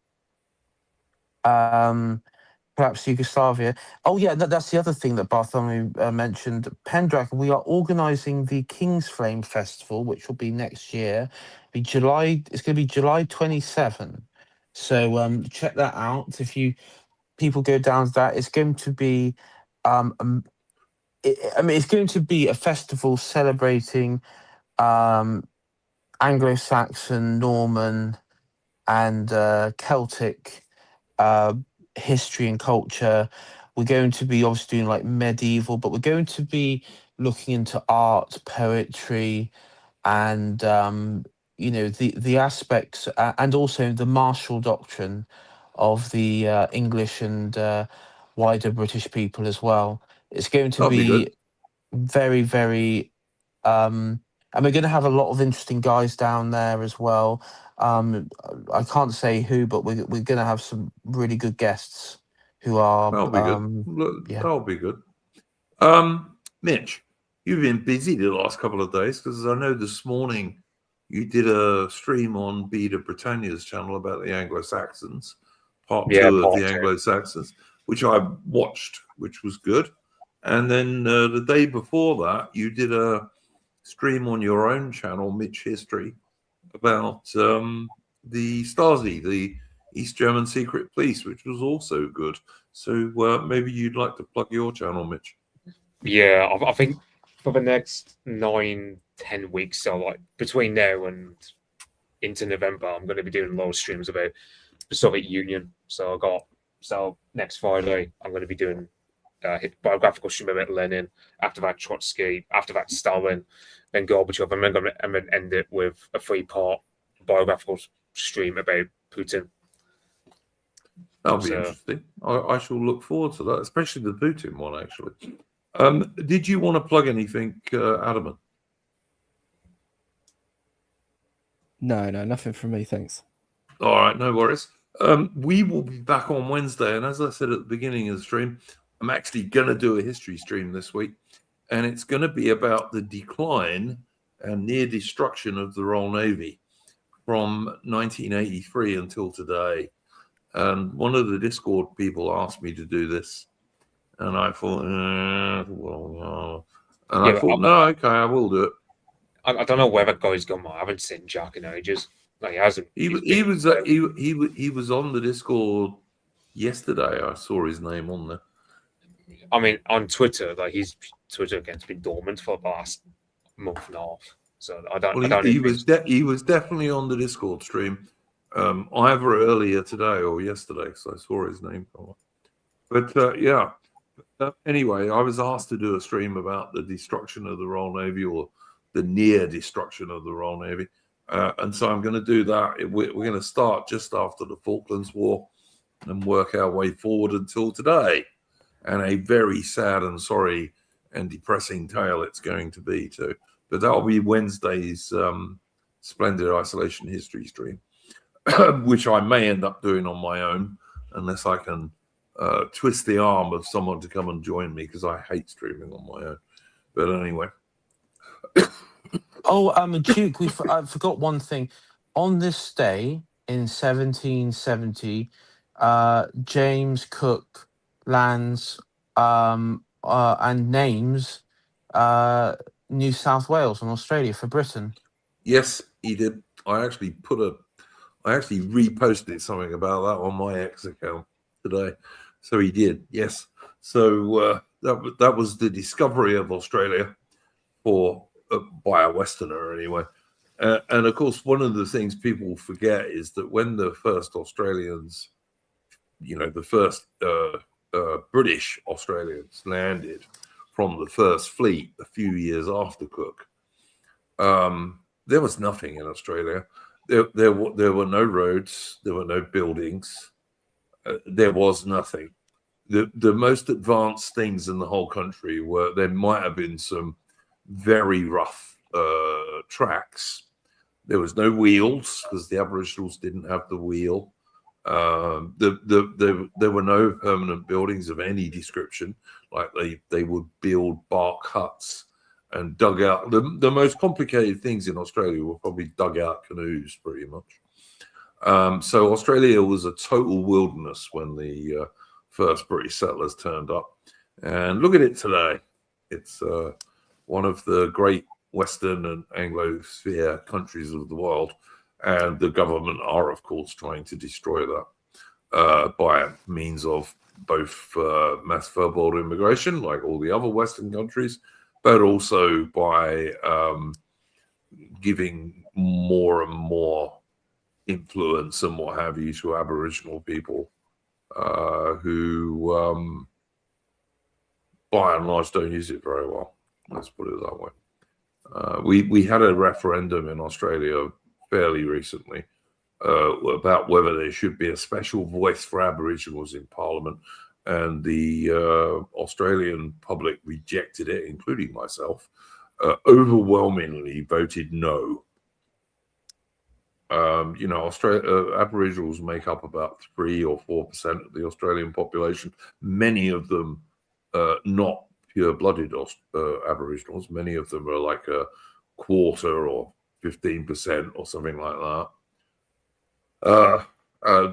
Speaker 7: perhaps Yugoslavia. Oh yeah, that's the other thing that Bartholomew mentioned. Pendragon, we are organising the King's Flame Festival, which will be next year. It's going to be July 27. So check that out. If people go down to that, it's going to be it's going to be a festival celebrating Anglo-Saxon, Norman, and Celtic history and culture. We're going to be obviously doing like medieval, but we're going to be looking into art, poetry, and the aspects and also the martial doctrine of the English and wider British people as well. It's going to
Speaker 1: That'll be good.
Speaker 7: be very, very and we're going to have a lot of interesting guys down there as well. I can't say who, but we're going to have some really good guests who are.
Speaker 1: That'll be good. Look,
Speaker 7: Yeah.
Speaker 1: that'll be good. Mitch, you've been busy the last couple of days because I know this morning you did a stream on Beta Britannia's channel about the Anglo-Saxons, part two of the Anglo-Saxons, which I watched, which was good. And then the day before that, you did a stream on your own channel, Mitch History, about the Stasi, the East German Secret Police, which was also good. So maybe you'd like to plug your channel, Mitch.
Speaker 6: Yeah, I think for the next 9-10 weeks, so like between now and into November, I'm going to be doing a lot of streams about the Soviet Union. So next Friday, I'm going to be doing biographical stream about Lenin. After that, Trotsky. After that, Stalin. Then Gorbachev. And then I'm going to end it with a 3-part biographical stream about Putin.
Speaker 1: That'll be interesting. I shall look forward to that, especially the Putin one, actually. Did you want to plug anything, Adamant?
Speaker 5: No, nothing from me, thanks.
Speaker 1: All right, no worries. We will be back on Wednesday, and as I said at the beginning of the stream, I'm actually going to do a history stream this week, and it's going to be about the decline and near destruction of the Royal Navy from 1983 until today. And one of the Discord people asked me to do this, and I thought, no, okay, I will do it.
Speaker 6: I don't know where that guy's gone. I haven't seen Jack in ages. No, he hasn't.
Speaker 1: He was on the Discord yesterday. I saw his name on there.
Speaker 6: I mean, on Twitter, like his Twitter account's been dormant for the last month and a half. So I don't.
Speaker 1: Well, he was definitely on the Discord stream, either earlier today or yesterday. So I saw his name come up. But yeah. Anyway, I was asked to do a stream about the destruction of the Royal Navy, or the near destruction of the Royal Navy, And so I'm going to do that. We're going to start just after the Falklands War and work our way forward until today. And a very sad and sorry and depressing tale it's going to be too. But that'll be Wednesday's Splendid Isolation history stream, which I may end up doing on my own unless I can twist the arm of someone to come and join me, because I hate streaming on my own. But anyway.
Speaker 7: Duke, I forgot one thing. On this day in 1770, James Cook lands and names New South Wales and Australia for Britain.
Speaker 1: Yes, he did. I actually reposted something about that on my X account today. So he did, yes. So that was the discovery of Australia by a Westerner anyway. And of course, one of the things people forget is that when the first Australians, the first British Australians landed from the first fleet a few years after Cook, there was nothing in Australia. There were no roads, there were no buildings, there was nothing. The most advanced things in the whole country were, there might have been some very rough tracks. There was no wheels because the Aboriginals didn't have the wheel. There were no permanent buildings of any description. Like they would build bark huts and dug out. The most complicated things in Australia were probably dug out canoes, pretty much. So Australia was a total wilderness when the first British settlers turned up. And look at it today. It's one of the great Western and Anglosphere countries of the world, and the government are, of course, trying to destroy that by means of both mass verbal immigration, like all the other Western countries, but also by giving more and more influence and what have you to Aboriginal people who, by and large, don't use it very well. Let's put it that way. We had a referendum in Australia fairly recently about whether there should be a special voice for Aboriginals in Parliament, and the Australian public rejected it, including myself, overwhelmingly voted no. Aboriginals make up about 3 or 4% of the Australian population, many of them not pure-blooded Aboriginals. Many of them are like a quarter or 15% or something like that.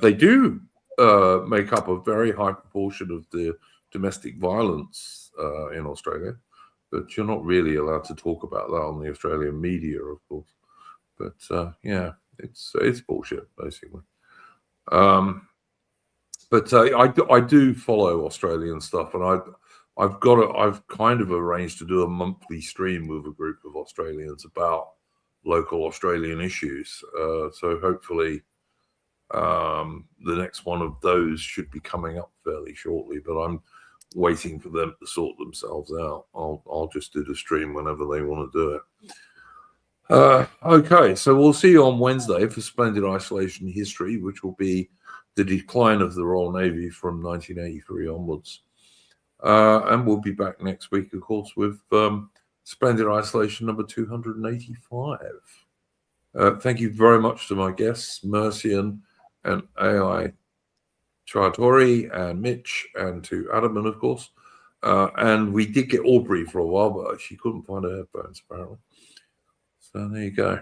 Speaker 1: They do make up a very high proportion of the domestic violence in Australia, but you're not really allowed to talk about that on the Australian media, of course. But yeah, it's bullshit, basically. But I do follow Australian stuff, and I've kind of arranged to do a monthly stream with a group of Australians about local Australian issues. So hopefully the next one of those should be coming up fairly shortly, but I'm waiting for them to sort themselves out. I'll just do the stream whenever they want to do it. Okay, so we'll see you on Wednesday for Splendid Isolation History, which will be the decline of the Royal Navy from 1983 onwards. And we'll be back next week, of course, with Splendid Isolation number 285. Thank you very much to my guests, Mercian and AI Chartori and Mitch, and to Adam, of course. And we did get Aubrey for a while, but she couldn't find her headphones, apparently. So there you go.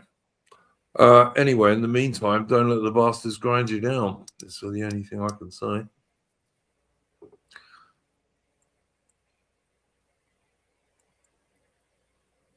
Speaker 1: Anyway, in the meantime, don't let the bastards grind you down. That's the only thing I can say.